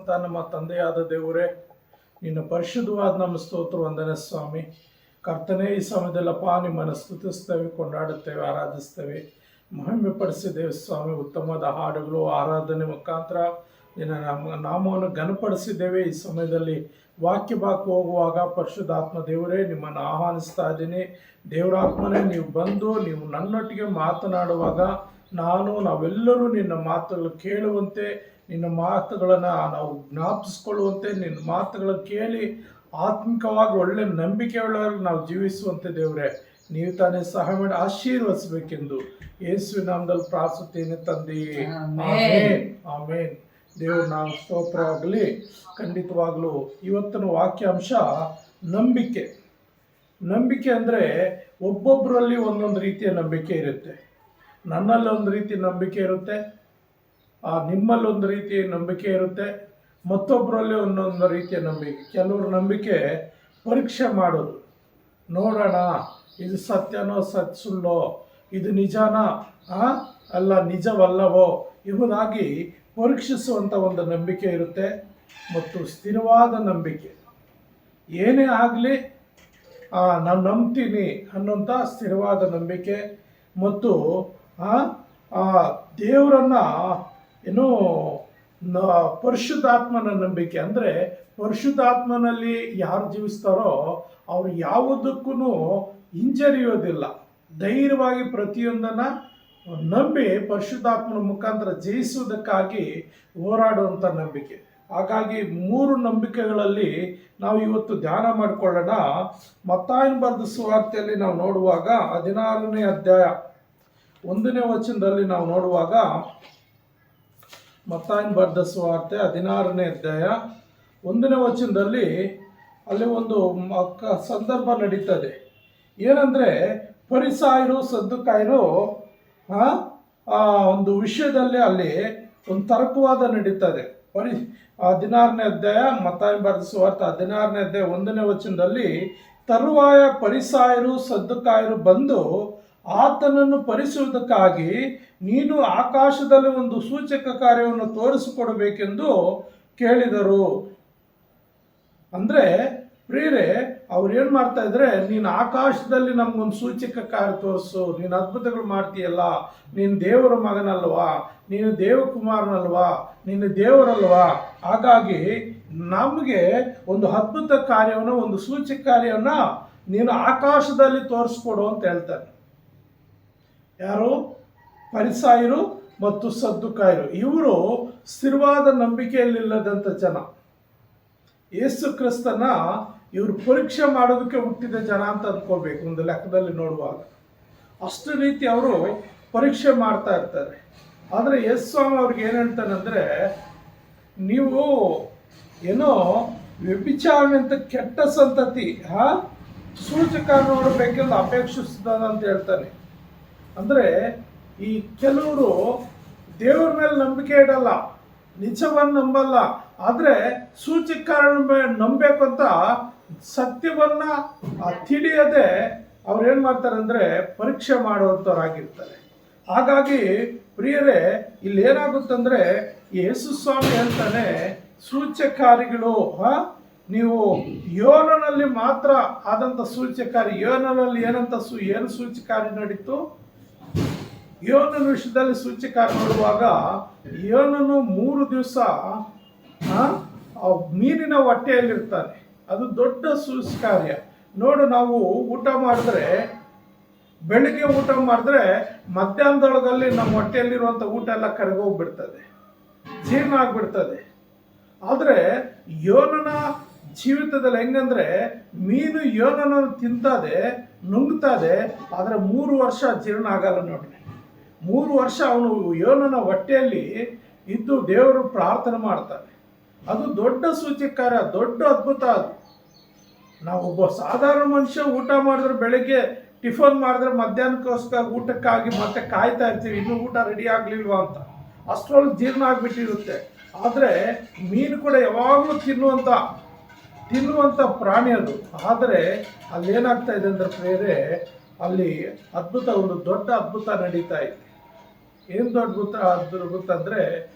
ಇರುವಂಥ ನಮ್ಮ ತಂದೆಯಾದ ದೇವರೇ, ನಿನ್ನ ಪರಿಶುದ್ಧವಾದ ನಮ್ಮ ಸ್ತೋತ್ರ ವಂದನೆ ಸ್ವಾಮಿ. ಕರ್ತನೇ, ಈ ಸಮಯದಲ್ಲಪ್ಪ ನಿಮ್ಮನ್ನು ಸ್ತುತಿಸ್ತೇವೆ, ಕೊಂಡಾಡುತ್ತೇವೆ, ಆರಾಧಿಸ್ತೇವೆ, ಮಹಿಮೆ ಪಡಿಸಿದ್ದೇವೆ ಸ್ವಾಮಿ. ಉತ್ತಮವಾದ ಹಾಡುಗಳು, ಆರಾಧನೆ ಮುಖಾಂತರ ನಿನ್ನ ನಾಮವನ್ನು ಘನಪಡಿಸಿದ್ದೇವೆ. ಈ ಸಮಯದಲ್ಲಿ ವಾಕ್ಯ ಹೋಗುವಾಗ ಪರಿಶುದ್ಧಾತ್ಮ ದೇವರೇ, ನಿಮ್ಮನ್ನು ಆಹ್ವಾನಿಸ್ತಾ ಇದ್ದೀನಿ. ದೇವರಾತ್ಮನೇ, ನೀವು ಬಂದು ನೀವು ನನ್ನೊಟ್ಟಿಗೆ ಮಾತನಾಡುವಾಗ ನಾವೆಲ್ಲರೂ ನಿನ್ನ ಮಾತುಗಳು ಕೇಳುವಂತೆ, ನಿನ್ನ ಮಾತುಗಳನ್ನು ನಾವು ಜ್ಞಾಪಿಸ್ಕೊಳ್ಳುವಂತೆ, ನಿನ್ನ ಮಾತುಗಳನ್ನು ಕೇಳಿ ಆತ್ಮಿಕವಾಗಿ ಒಳ್ಳೆ ನಂಬಿಕೆಯುಳ್ಳವರಿಗೆ ನಾವು ಜೀವಿಸುವಂತೆ ದೇವರೇ ನೀವು ತಾನೇ ಸಹಾಯ ಮಾಡಿ ಆಶೀರ್ವದಿಸಬೇಕೆಂದು ಯೇಸುವಿನ ನಾಮದಲ್ಲಿ ಪ್ರಾರ್ಥಿಸುತ್ತೇನೆ ತಂದೆಯೇ, ಆಮೇನ್ ಆಮೇನ್. ದೇವ್ರ ನಾವು ಸ್ತೋತ್ರ ಆಗಲಿ. ಖಂಡಿತವಾಗಲೂ ಇವತ್ತಿನ ವಾಕ್ಯಾಂಶ ನಂಬಿಕೆ. ನಂಬಿಕೆ ಅಂದರೆ ಒಬ್ಬೊಬ್ಬರಲ್ಲಿ ಒಂದೊಂದು ರೀತಿಯ ನಂಬಿಕೆ ಇರುತ್ತೆ. ನನ್ನಲ್ಲಿ ಒಂದು ರೀತಿ ನಂಬಿಕೆ ಇರುತ್ತೆ, ನಿಮ್ಮಲ್ಲಿ ಒಂದು ರೀತಿಯ ನಂಬಿಕೆ ಇರುತ್ತೆ, ಮತ್ತೊಬ್ಬರಲ್ಲಿ ಒಂದೊಂದು ರೀತಿಯ ನಂಬಿಕೆ. ಕೆಲವ್ರ ನಂಬಿಕೆ ಪರೀಕ್ಷೆ ಮಾಡೋದು, ನೋಡೋಣ ಇದು ಸತ್ಯನೋ ಸುಳ್ಳೋ, ಇದು ನಿಜಾನ ಅಲ್ಲ ನಿಜವಲ್ಲವೋ ಎಂಬುದಾಗಿ ಪರೀಕ್ಷಿಸುವಂಥ ಒಂದು ನಂಬಿಕೆ ಇರುತ್ತೆ. ಮತ್ತು ಸ್ಥಿರವಾದ ನಂಬಿಕೆ, ಏನೇ ಆಗಲಿ ನಾನು ನಂಬ್ತೀನಿ ಅನ್ನೋಂಥ ಸ್ಥಿರವಾದ ನಂಬಿಕೆ. ಮತ್ತು ದೇವರನ್ನು ಏನೋ ಪರಿಶುದ್ಧಾತ್ಮನ ನಂಬಿಕೆ. ಅಂದರೆ ಪರಿಶುದ್ಧಾತ್ಮನಲ್ಲಿ ಯಾರು ಜೀವಿಸ್ತಾರೋ ಅವರು ಯಾವುದಕ್ಕೂ ಹಿಂಜರಿಯೋದಿಲ್ಲ. ಧೈರ್ಯವಾಗಿ ಪ್ರತಿಯೊಂದನ್ನು ನಂಬಿ ಪರಿಶುದ್ಧಾತ್ಮನ ಮುಖಾಂತರ ಜಯಿಸುವುದಕ್ಕಾಗಿ ಹೋರಾಡುವಂಥ ನಂಬಿಕೆ. ಹಾಗಾಗಿ 3 ನಂಬಿಕೆಗಳಲ್ಲಿ ನಾವು ಇವತ್ತು ಧ್ಯಾನ ಮಾಡಿಕೊಳ್ಳೋಣ. ಮತ್ತಾಯನ ಬರೆದ ಸುವಾರ್ತೆಯಲ್ಲಿ ನಾವು ನೋಡುವಾಗ 16ನೇ ಅಧ್ಯಾಯ 1ನೇ ವಚನದಲ್ಲಿ ನಾವು ನೋಡುವಾಗ, ಮತ್ತಾಯನ ಬರೆದ ಸುವಾರ್ತೆ 16ನೇ ಅಧ್ಯಾಯ 1ನೇ ವಚನದಲ್ಲಿ ಅಲ್ಲಿ ಒಂದು ಸಂದರ್ಭ ನಡೀತದೆ. ಏನಂದರೆ, ಫರಿಸಾಯರು ಸದ್ದುಕಾಯರು ಒಂದು ವಿಷಯದಲ್ಲಿ ಅಲ್ಲಿ ಒಂದು ತರ್ಕವಾದ ನಡೀತದೆ. 16ನೇ ಅಧ್ಯಾಯ ಮತ್ತಾಯನ ಬರೆದ ಸುವಾರ್ತೆ 16ನೇ ಅಧ್ಯಾಯ 1ನೇ ವಚನದಲ್ಲಿ, ತರುವಾಯ ಫರಿಸಾಯರು ಸದ್ದುಕಾಯರು ಬಂದು ಆತನನ್ನು ಪರೀಕ್ಷಿಸುವುದಕ್ಕಾಗಿ ನೀನು ಆಕಾಶದಲ್ಲಿ ಒಂದು ಸೂಚಕ ಕಾರ್ಯವನ್ನು ತೋರಿಸಿಕೊಡಬೇಕೆಂದು ಕೇಳಿದರು. ಅಂದರೆ ಪ್ರಿಯರೇ, ಅವ್ರು ಏನು ಮಾಡ್ತಾ ಇದ್ರೆ, ನೀನು ಆಕಾಶದಲ್ಲಿ ನಮಗೊಂದು ಸೂಚಕ ಕಾರ್ಯ ತೋರಿಸು, ನೀನು ಅದ್ಭುತಗಳು ಮಾಡ್ತೀಯಲ್ಲ, ನೀನು ದೇವರ ಮಗನಲ್ವಾ, ನೀನು ದೇವಕುಮಾರನಲ್ವಾ, ನೀನು ದೇವರಲ್ವಾ, ಹಾಗಾಗಿ ನಮಗೆ ಒಂದು ಅದ್ಭುತ ಕಾರ್ಯವನ್ನು, ಒಂದು ಸೂಚಕ ಕಾರ್ಯವನ್ನು ನೀನು ಆಕಾಶದಲ್ಲಿ ತೋರಿಸ್ಕೊಡು ಅಂತ ಹೇಳ್ತಾನೆ. ಯಾರು? ಫರಿಸಾಯರು ಮತ್ತು ಸದ್ದುಕಾಯರು. ಇವರು ಸ್ಥಿರವಾದ ನಂಬಿಕೆಯಲ್ಲಿಲ್ಲದಂಥ ಜನ. ಯೇಸು ಕ್ರಿಸ್ತನ ಇವರು ಪರೀಕ್ಷೆ ಮಾಡೋದಕ್ಕೆ ಹುಟ್ಟಿದ ಜನ ಅಂತ ಅಂದ್ಕೋಬೇಕು ಒಂದು ಲೆಕ್ಕದಲ್ಲಿ ನೋಡುವಾಗ. ಅಷ್ಟು ರೀತಿ ಅವರು ಪರೀಕ್ಷೆ ಮಾಡ್ತಾ ಇರ್ತಾರೆ. ಆದರೆ ಯೇಸು ಸ್ವಾಮಿ ಅವ್ರಿಗೆ ಏನು ಹೇಳ್ತಾನಂದರೆ, ನೀವು ಏನೋ ವ್ಯಭಿಚಾರಣೆ ಅಂತ ಕೆಟ್ಟ ಸಂತತಿ ಸೂಚಕ ನೋಡಬೇಕೆಂದು ಅಪೇಕ್ಷಿಸ್ತಾನಂತ ಹೇಳ್ತಾನೆ. ಅಂದರೆ ಈ ಕೆಲವರು ದೇವರ ಮೇಲೆ ನಂಬಿಕೆ ಇಡಲ್ಲ, ನಿಜವನ್ನು ನಂಬಲ್ಲ, ಆದರೆ ಸೂಚಕ ನಂಬಬೇಕು ಅಂತ ಸತ್ಯವನ್ನು ತಿಳಿಯದೆ ಅವ್ರೇನು ಮಾಡ್ತಾರೆ ಅಂದರೆ ಪರೀಕ್ಷೆ ಮಾಡುವಂಥವ್ರಾಗಿರ್ತಾರೆ. ಹಾಗಾಗಿ ಪ್ರಿಯರೇ, ಇಲ್ಲಿ ಏನಾಗುತ್ತಂದರೆ ಯೇಸು ಸ್ವಾಮಿ ಹೇಳ್ತಾನೆ, ಸೂಚಕಾರಿಗಳು ನೀವು ಯೋನನಲ್ಲಿ ಮಾತ್ರ ಆದಂಥ ಸೂಚಕಾರಿ. ಯೋನನಲ್ಲಿ ಏನು ಸೂಚಕಾರಿ ನಡೀತು? ಯೋನನ ವಿಷಯದಲ್ಲಿ ಸೂಚಕಾರಿ ನೋಡುವಾಗ, ಯೋನನು 3 ದಿವಸ ಮೀನಿನ ಹೊಟ್ಟೆಯಲ್ಲಿರ್ತಾನೆ. ಅದು ದೊಡ್ಡ ಸೂಚಕಾರ್ಯ. ನೋಡು, ನಾವು ಊಟ ಮಾಡಿದ್ರೆ, ಬೆಳಿಗ್ಗೆ ಊಟ ಮಾಡಿದ್ರೆ ಮಧ್ಯಾಹ್ನದೊಳಗಲ್ಲಿ ನಮ್ಮ ಹೊಟ್ಟೆಯಲ್ಲಿರುವಂಥ ಊಟ ಎಲ್ಲ ಕರಗೋಗ್ಬಿಡ್ತದೆ, ಜೀರ್ಣ ಆಗಿಬಿಡ್ತದೆ. ಆದರೆ ಯೋನನ ಜೀವಿತದಲ್ಲಿ ಹೆಂಗಂದ್ರೆ, ಮೀನು ಯೋನನನ್ನು ತಿಂತದೆ, ನುಂಗ್ತದೆ, ಆದರೆ 3 ವರ್ಷ ಜೀರ್ಣ ಆಗಲ್ಲ ನೋಡಿ. 3 ವರ್ಷ ಅವನು ಯೋನನ ಹೊಟ್ಟೆಯಲ್ಲಿ ಇದ್ದು ದೇವರು ಪ್ರಾರ್ಥನೆ ಮಾಡ್ತಾನೆ. ಅದು ದೊಡ್ಡ ಸೂಚಕ, ದೊಡ್ಡ ಅದ್ಭುತ. ಅದು ನಾವೊಬ್ಬ ಸಾಧಾರಣ ಮನುಷ್ಯ ಊಟ ಮಾಡಿದ್ರೆ, ಬೆಳಗ್ಗೆ ಟಿಫನ್ ಮಾಡಿದ್ರೆ ಮಧ್ಯಾಹ್ನಕ್ಕೋಸ್ಕರ ಊಟಕ್ಕಾಗಿ ಮತ್ತೆ ಕಾಯ್ತಾ ಇರ್ತೀವಿ, ಇನ್ನೂ ಊಟ ರೆಡಿ ಆಗಲಿಲ್ವಾ ಅಂತ. ಅಷ್ಟರೊಳಗೆ ಜೀರ್ಣ ಆಗಿಬಿಟ್ಟಿರುತ್ತೆ. ಆದರೆ ಮೀನು ಕೂಡ ಯಾವಾಗಲೂ ತಿನ್ನುವಂಥ ಪ್ರಾಣಿ ಅದು. ಆದರೆ ಅಲ್ಲೇನಾಗ್ತಾ ಇದೆ ಅಂದರೆ ಪ್ರೇರೆ, ಅಲ್ಲಿ ಒಂದು ದೊಡ್ಡ ಅದ್ಭುತ ನಡೀತಾ ಇದೆ. ಏನು ದೊಡ್ಡ ಅದ್ಭುತ ಅಂದರೆ,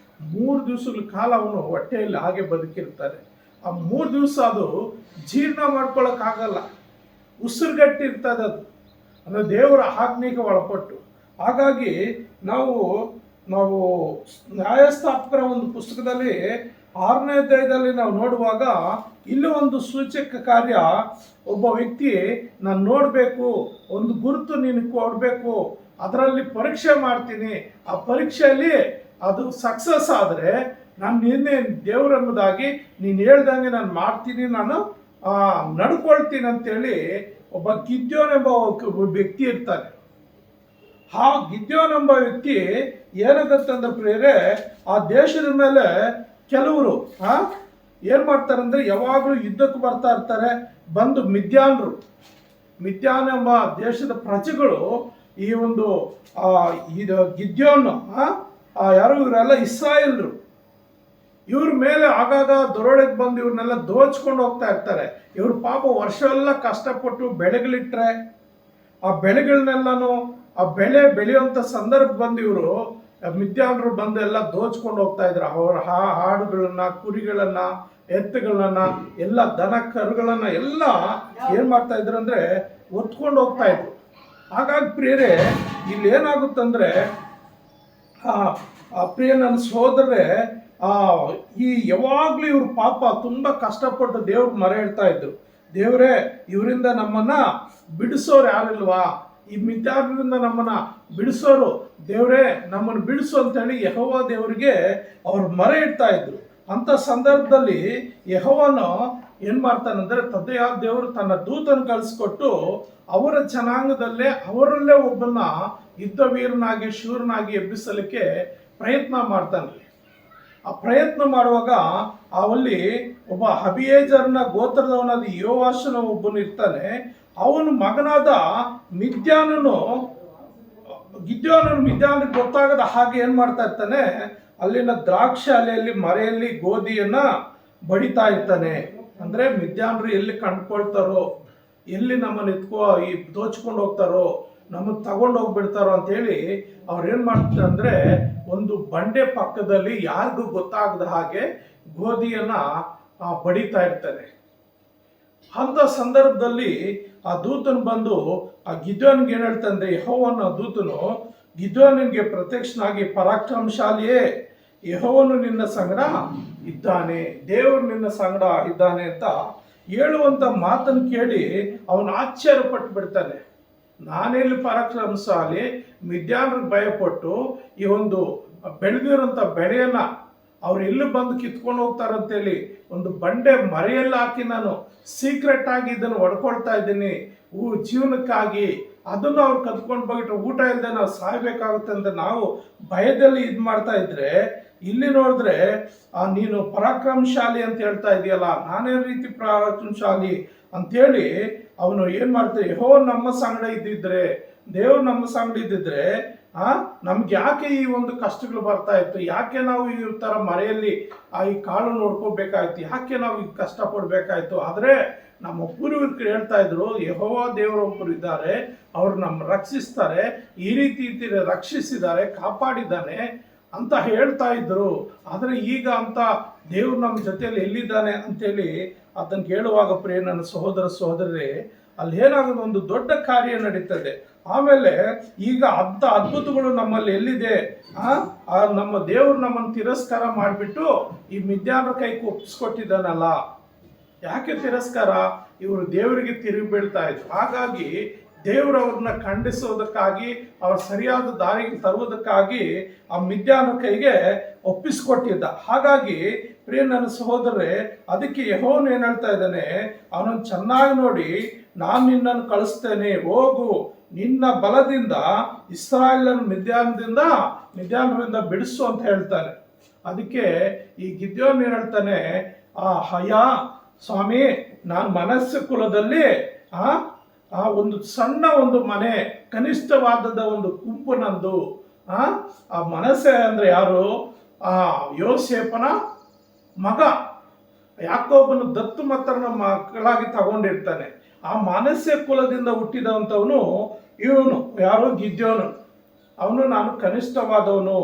3 ದಿವಸಗಳ ಕಾಲ ಅವನು ಹೊಟ್ಟೆಯಲ್ಲಿ ಹಾಗೆ ಬದುಕಿರ್ತಾನೆ. ಆ 3 ದಿವಸ ಅದು ಜೀರ್ಣ ಮಾಡ್ಕೊಳಕ್ಕಾಗಲ್ಲ, ಉಸಿರುಗಟ್ಟಿರ್ತದೆ ಅದು, ಅಂದರೆ ದೇವರ ಆಜ್ಞೆಗೆ ಒಳಪಟ್ಟು. ಹಾಗಾಗಿ ನಾವು ನ್ಯಾಯಸ್ಥಾಪಕರ ಒಂದು ಪುಸ್ತಕದಲ್ಲಿ 6ನೇ ಅಧ್ಯಾಯದಲ್ಲಿ ನಾವು ನೋಡುವಾಗ ಇಲ್ಲಿ ಒಂದು ಸೂಚಕ ಕಾರ್ಯ, ಒಬ್ಬ ವ್ಯಕ್ತಿ ನಾನು ನೋಡಬೇಕು, ಒಂದು ಗುರುತು ನೀನು ಕೊಡಬೇಕು, ಅದರಲ್ಲಿ ಪರೀಕ್ಷೆ ಮಾಡ್ತೀನಿ, ಆ ಪರೀಕ್ಷೆಯಲ್ಲಿ ಅದು ಸಕ್ಸಸ್ ಆದರೆ ನಾನು ನಿನ್ನೆ ದೇವರೆಂಬುದಾಗಿ ನೀನು ಹೇಳ್ದಂಗೆ ನಾನು ಮಾಡ್ತೀನಿ, ನಾನು ನಡ್ಕೊಳ್ತೀನಿ ಅಂತೇಳಿ ಒಬ್ಬ ಗಿದ್ಯೋನ್ ಎಂಬ ವ್ಯಕ್ತಿ ಇರ್ತಾನೆ. ಆ ಗಿದ್ಯೋನ್ ಎಂಬ ವ್ಯಕ್ತಿ ಏನಾಗತ್ತಂದ್ರೆ ಪ್ರಿಯರೇ, ಆ ದೇಶದ ಮೇಲೆ ಕೆಲವರು ಏನು ಮಾಡ್ತಾರೆ ಅಂದರೆ ಯಾವಾಗಲೂ ಯುದ್ಧಕ್ಕೆ ಬರ್ತಾ ಇರ್ತಾರೆ. ಬಂದು ಮಿದ್ಯಾನ್ ಎಂಬ ದೇಶದ ಪ್ರಜೆಗಳು ಈ ಒಂದು ಇದು ಗಿದ್ಯೋನ್ ಯಾರು ಇವರೆಲ್ಲ ಇಸ್ರಾಯೇಲ್ರು, ಇವ್ರ ಮೇಲೆ ಆಗಾಗ ದೊರೊಡೆಗೆ ಬಂದು ಇವ್ರನ್ನೆಲ್ಲ ದೋಚ್ಕೊಂಡು ಹೋಗ್ತಾ ಇರ್ತಾರೆ. ಇವ್ರ ಪಾಪ ವರ್ಷ ಎಲ್ಲ ಕಷ್ಟಪಟ್ಟು ಬೆಳೆಗಳಿಟ್ರೆ ಆ ಬೆಳೆಗಳನ್ನೆಲ್ಲನೂ ಆ ಬೆಳೆ ಬೆಳೆಯುವಂಥ ಸಂದರ್ಭ ಬಂದು ಇವರು ಮಿದ್ಯಾನರು ಬಂದು ಎಲ್ಲ ದೋಚ್ಕೊಂಡು ಹೋಗ್ತಾ ಇದ್ರು. ಅವರ ಹಾಡುಗಳನ್ನ, ಕುರಿಗಳನ್ನ, ಎತ್ತುಗಳನ್ನ, ಎಲ್ಲ ದನ ಕರುಗಳನ್ನ ಎಲ್ಲ ಏನ್ ಮಾಡ್ತಾ ಇದ್ರು ಅಂದ್ರೆ ಒತ್ಕೊಂಡು ಹೋಗ್ತಾ ಇದ್ರು. ಹಾಗಾಗಿ ಪ್ರಿಯರೇ, ಇಲ್ಲಿ ಏನಾಗುತ್ತಂದ್ರೆ ಪ್ರಿಯ ನನ್ನ ಸಹೋದರರೇ, ಈ ಯಾವಾಗ್ಲೂ ಇವ್ರ ಪಾಪ ತುಂಬಾ ಕಷ್ಟಪಟ್ಟು ದೇವ್ರ ಮೊರೆ ಇಡ್ತಾ ಇದ್ರು. ದೇವರೇ, ಇವರಿಂದ ನಮ್ಮನ್ನ ಬಿಡಿಸೋರು ಯಾರಿಲ್ವಾ, ಈ ಮಿದ್ಯಾನರಿಂದ ನಮ್ಮನ್ನ ಬಿಡಿಸೋರು ದೇವರೇ, ನಮ್ಮನ್ನು ಬಿಡಿಸು ಅಂತೇಳಿ ಯೆಹೋವ ದೇವರಿಗೆ ಅವ್ರು ಮೊರೆ ಇಡ್ತಾ ಇದ್ರು. ಅಂತ ಸಂದರ್ಭದಲ್ಲಿ ಯೆಹೋವನು ಏನ್ ಮಾಡ್ತಾನಂದ್ರೆ, ತಂದೆಯಾದ ದೇವರು ತನ್ನ ದೂತನ ಕಳಿಸ್ಕೊಟ್ಟು ಅವರ ಜನಾಂಗದಲ್ಲೇ ಅವರಲ್ಲೇ ಒಬ್ಬನ ಯುದ್ಧ ವೀರನಾಗಿ ಶೂರನಾಗಿ ಎಬ್ಬಿಸಲಿಕ್ಕೆ ಪ್ರಯತ್ನ ಮಾಡ್ತಾನೆ. ಆ ಪ್ರಯತ್ನ ಮಾಡುವಾಗ ಅವಲ್ಲಿ ಒಬ್ಬ ಅಬಿಯೇಜರ್ನ ಗೋತ್ರದವನಾದ ಯೋವಾಷನ ಒಬ್ಬನು ಇರ್ತಾನೆ. ಅವನ ಮಗನಾದ ಗಿದ್ಯೋನನು ಮಿದ್ಯಾನಿಗೆ ಗೊತ್ತಾಗದ ಹಾಗೆ ಏನ್ ಮಾಡ್ತಾ ಇರ್ತಾನೆ, ಅಲ್ಲಿನ ದ್ರಾಕ್ಷಿ ಅಲೆಯಲ್ಲಿ ಮರೆಯಲ್ಲಿ ಗೋಧಿಯನ್ನ ಬಡಿತಾ ಇರ್ತಾನೆ. ಅಂದ್ರೆ ಮಿದ್ಯಾನರು ಎಲ್ಲಿ ಕಂಡ್ಕೊಳ್ತಾರೋ, ಎಲ್ಲಿ ನಮ್ಮನ್ನ ದೋಚ್ಕೊಂಡು ಹೋಗ್ತಾರೋ, ನಮ್ಮನ್ನು ತಗೊಂಡು ಹೋಗ್ಬಿಡ್ತಾರೋ ಅಂತ ಹೇಳಿ ಅವ್ರು ಏನ್ ಮಾಡ್ತಾರೆ ಅಂದ್ರೆ, ಒಂದು ಬಂಡೆ ಪಕ್ಕದಲ್ಲಿ ಯಾರಿಗೂ ಗೊತ್ತಾಗದ ಹಾಗೆ ಗೋಧಿಯನ್ನ ಬಡಿತಾ ಇರ್ತಾನೆ. ಅಂತ ಸಂದರ್ಭದಲ್ಲಿ ಆ ದೂತನು ಬಂದು ಆ ಗಿದ್ಯೋನಿಗೆ ಏನ್ ಹೇಳ್ತಾನೆ, ಯೆಹೋವನ ದೂತನು ಗಿದ್ಯೋನಿಗೆ ಪ್ರತ್ಯಕ್ಷನಾಗಿ, ಪರಾಕ್ರಮಶಾಲಿಯೇ, ಯೆಹೋವನು ನಿನ್ನ ಸಂಗಡ ಇದ್ದಾನೆ, ದೇವರು ನಿನ್ನ ಸಂಗಡ ಇದ್ದಾನೆ ಅಂತ ಹೇಳುವಂತ ಮಾತನ್ನು ಕೇಳಿ ಅವನು ಆಶ್ಚರ್ಯ ಪಟ್ಟು ಬಿಡ್ತಾನೆ. ನಾನೆಲ್ಲಿ ಪರಾಕ್ರಮಶಾಲಿ, ಮಿದ್ಯಾನರಿಗೆ ಭಯಪಟ್ಟು ಈ ಒಂದು ಬೆಳೆದಿರೋಂಥ ಬೆಳೆಯನ್ನ ಅವ್ರು ಎಲ್ಲಿ ಬಂದು ಕಿತ್ಕೊಂಡು ಹೋಗ್ತಾರಂತೇಳಿ ಒಂದು ಬಂಡೆ ಮರೆಯಲ್ಲಿ ಹಾಕಿ ನಾನು ಸೀಕ್ರೆಟ್ ಆಗಿ ಇದನ್ನು ಹೊಡ್ಕೊಳ್ತಾ ಇದ್ದೀನಿ ಜೀವನಕ್ಕಾಗಿ. ಅದನ್ನು ಅವ್ರು ಕದ್ಕೊಂಡು ಹೋಗಿಟ್ರೆ ಊಟ ಇಲ್ಲದೆ ನಾವು ಸಾಯ್ಬೇಕಾಗುತ್ತೆ ಅಂತ ನಾವು ಭಯದಲ್ಲಿ ಇದು ಮಾಡ್ತಾ ಇದ್ರೆ, ಇಲ್ಲಿ ನೋಡಿದ್ರೆ ನೀನು ಪರಾಕ್ರಮಶಾಲಿ ಅಂತ ಹೇಳ್ತಾ ಇದೆಯಲ್ಲ, ನಾನೇ ರೀತಿ ಪರಾಕ್ರಮಶಾಲಿ ಅಂತೇಳಿ ಅವನು ಏನ್ ಮಾಡ್ತಾರೆ, ಯೆಹೋವ ನಮ್ಮ ಸಂಗಡ ಇದ್ದಿದ್ರೆ, ದೇವ್ರು ನಮ್ಮ ಸಂಗಡ ಇದ್ದಿದ್ರೆ ನಮ್ಗೆ ಯಾಕೆ ಈ ಒಂದು ಕಷ್ಟಗಳು ಬರ್ತಾ ಇತ್ತು, ಯಾಕೆ ನಾವು ಈ ತರ ಮರೆಯಲ್ಲಿ ಈ ಕಾಳು ನೋಡ್ಕೋಬೇಕಾಯ್ತು, ಯಾಕೆ ನಾವು ಈ ಕಷ್ಟ ಪಡ್ಬೇಕಾಯ್ತು. ಆದ್ರೆ ನಮ್ಮ ಪೂರ್ವಿಕರು ಹೇಳ್ತಾ ಇದ್ರು, ಯೆಹೋವ ದೇವರೊಬ್ಬರು ಇದ್ದಾರೆ, ಅವ್ರು ನಮ್ಮ ರಕ್ಷಿಸ್ತಾರೆ, ಈ ರೀತಿ ರಕ್ಷಿಸಿದ್ದಾರೆ, ಕಾಪಾಡಿದ್ದಾನೆ ಅಂತ ಹೇಳ್ತಾ ಇದ್ರು. ಆದ್ರೆ ಈಗ ಅಂತ ದೇವ್ರು ನಮ್ಮ ಜೊತೆಯಲ್ಲಿ ಎಲ್ಲಿದ್ದಾನೆ ಅಂತೇಳಿ ಅದನ್ನು ಕೇಳುವಾಗ ಪ್ರಿಯ ನನ್ನ ಸಹೋದರರೇ, ಅಲ್ಲಿ ಏನಾಗೋದು, ಒಂದು ದೊಡ್ಡ ಕಾರ್ಯ ನಡೀತದೆ. ಆಮೇಲೆ ಈಗ ಅಂಥ ಅದ್ಭುತಗಳು ನಮ್ಮಲ್ಲಿ ಎಲ್ಲಿದೆ, ನಮ್ಮ ದೇವ್ರು ನಮ್ಮನ್ನು ತಿರಸ್ಕಾರ ಮಾಡಿಬಿಟ್ಟು ಈ ಮಿದ್ಯಾನರ ಕೈಗೆ ಒಪ್ಪಿಸ್ಕೊಟ್ಟಿದ್ದಾನಲ್ಲ. ಯಾಕೆ ತಿರಸ್ಕಾರ? ಇವರು ದೇವರಿಗೆ ತಿರುಗಿ ಬೀಳ್ತಾ ಇದ್ರು. ಹಾಗಾಗಿ ದೇವರವ್ರನ್ನ ಖಂಡಿಸೋದಕ್ಕಾಗಿ, ಅವ್ರ ಸರಿಯಾದ ದಾರಿಗೆ ತರುವುದಕ್ಕಾಗಿ ಆ ಮಿದ್ಯಾನರ ಕೈಗೆ ಒಪ್ಪಿಸ್ಕೊಟ್ಟಿದ್ದ. ಹಾಗಾಗಿ ಪ್ರಿಯ ನನ್ನ ಸಹೋದರರೇ, ಅದಕ್ಕೆ ಯೆಹೋವನು ಏನ್ ಹೇಳ್ತಾ ಇದ್ದಾನೆ, ಅವನನ್ನು ಚೆನ್ನಾಗಿ ನೋಡಿ, ನಾನು ನಿನ್ನನ್ನು ಕಳಿಸ್ತೇನೆ, ಹೋಗು, ನಿನ್ನ ಬಲದಿಂದ ಇಸ್ರಾಯೇಲನ್ನು ಮಿದ್ಯಾನರಿಂದ ಬಿಡಿಸು ಅಂತ ಹೇಳ್ತಾನೆ. ಅದಕ್ಕೆ ಈ ಗಿದ್ಯೋನ್ ಏನ್ ಹೇಳ್ತಾನೆ, ಸ್ವಾಮಿ, ನಾನು ಮನಸ್ಸು ಕುಲದಲ್ಲಿ ಒಂದು ಸಣ್ಣ ಒಂದು ಮನೆ, ಕನಿಷ್ಠವಾದದ ಒಂದು ಗುಂಪು ನಂದು. ಆ ಮನಸ್ಸೆ ಅಂದ್ರೆ ಯಾರು? ಯೋಸೇಫನ ಮಗ ಯಾಕೋಬನು ದತ್ತು ಮತ್ತನ ಮಕ್ಕಳಾಗಿ ತಗೊಂಡಿರ್ತಾನೆ. ಆ ಮನಸ್ಸೆ ಕುಲದಿಂದ ಹುಟ್ಟಿದಂಥವನು ಇವನು ಯಾರು? ಗಿದ್ಯೋನು. ಅವನು ನಾನು ಕನಿಷ್ಠವಾದವನು,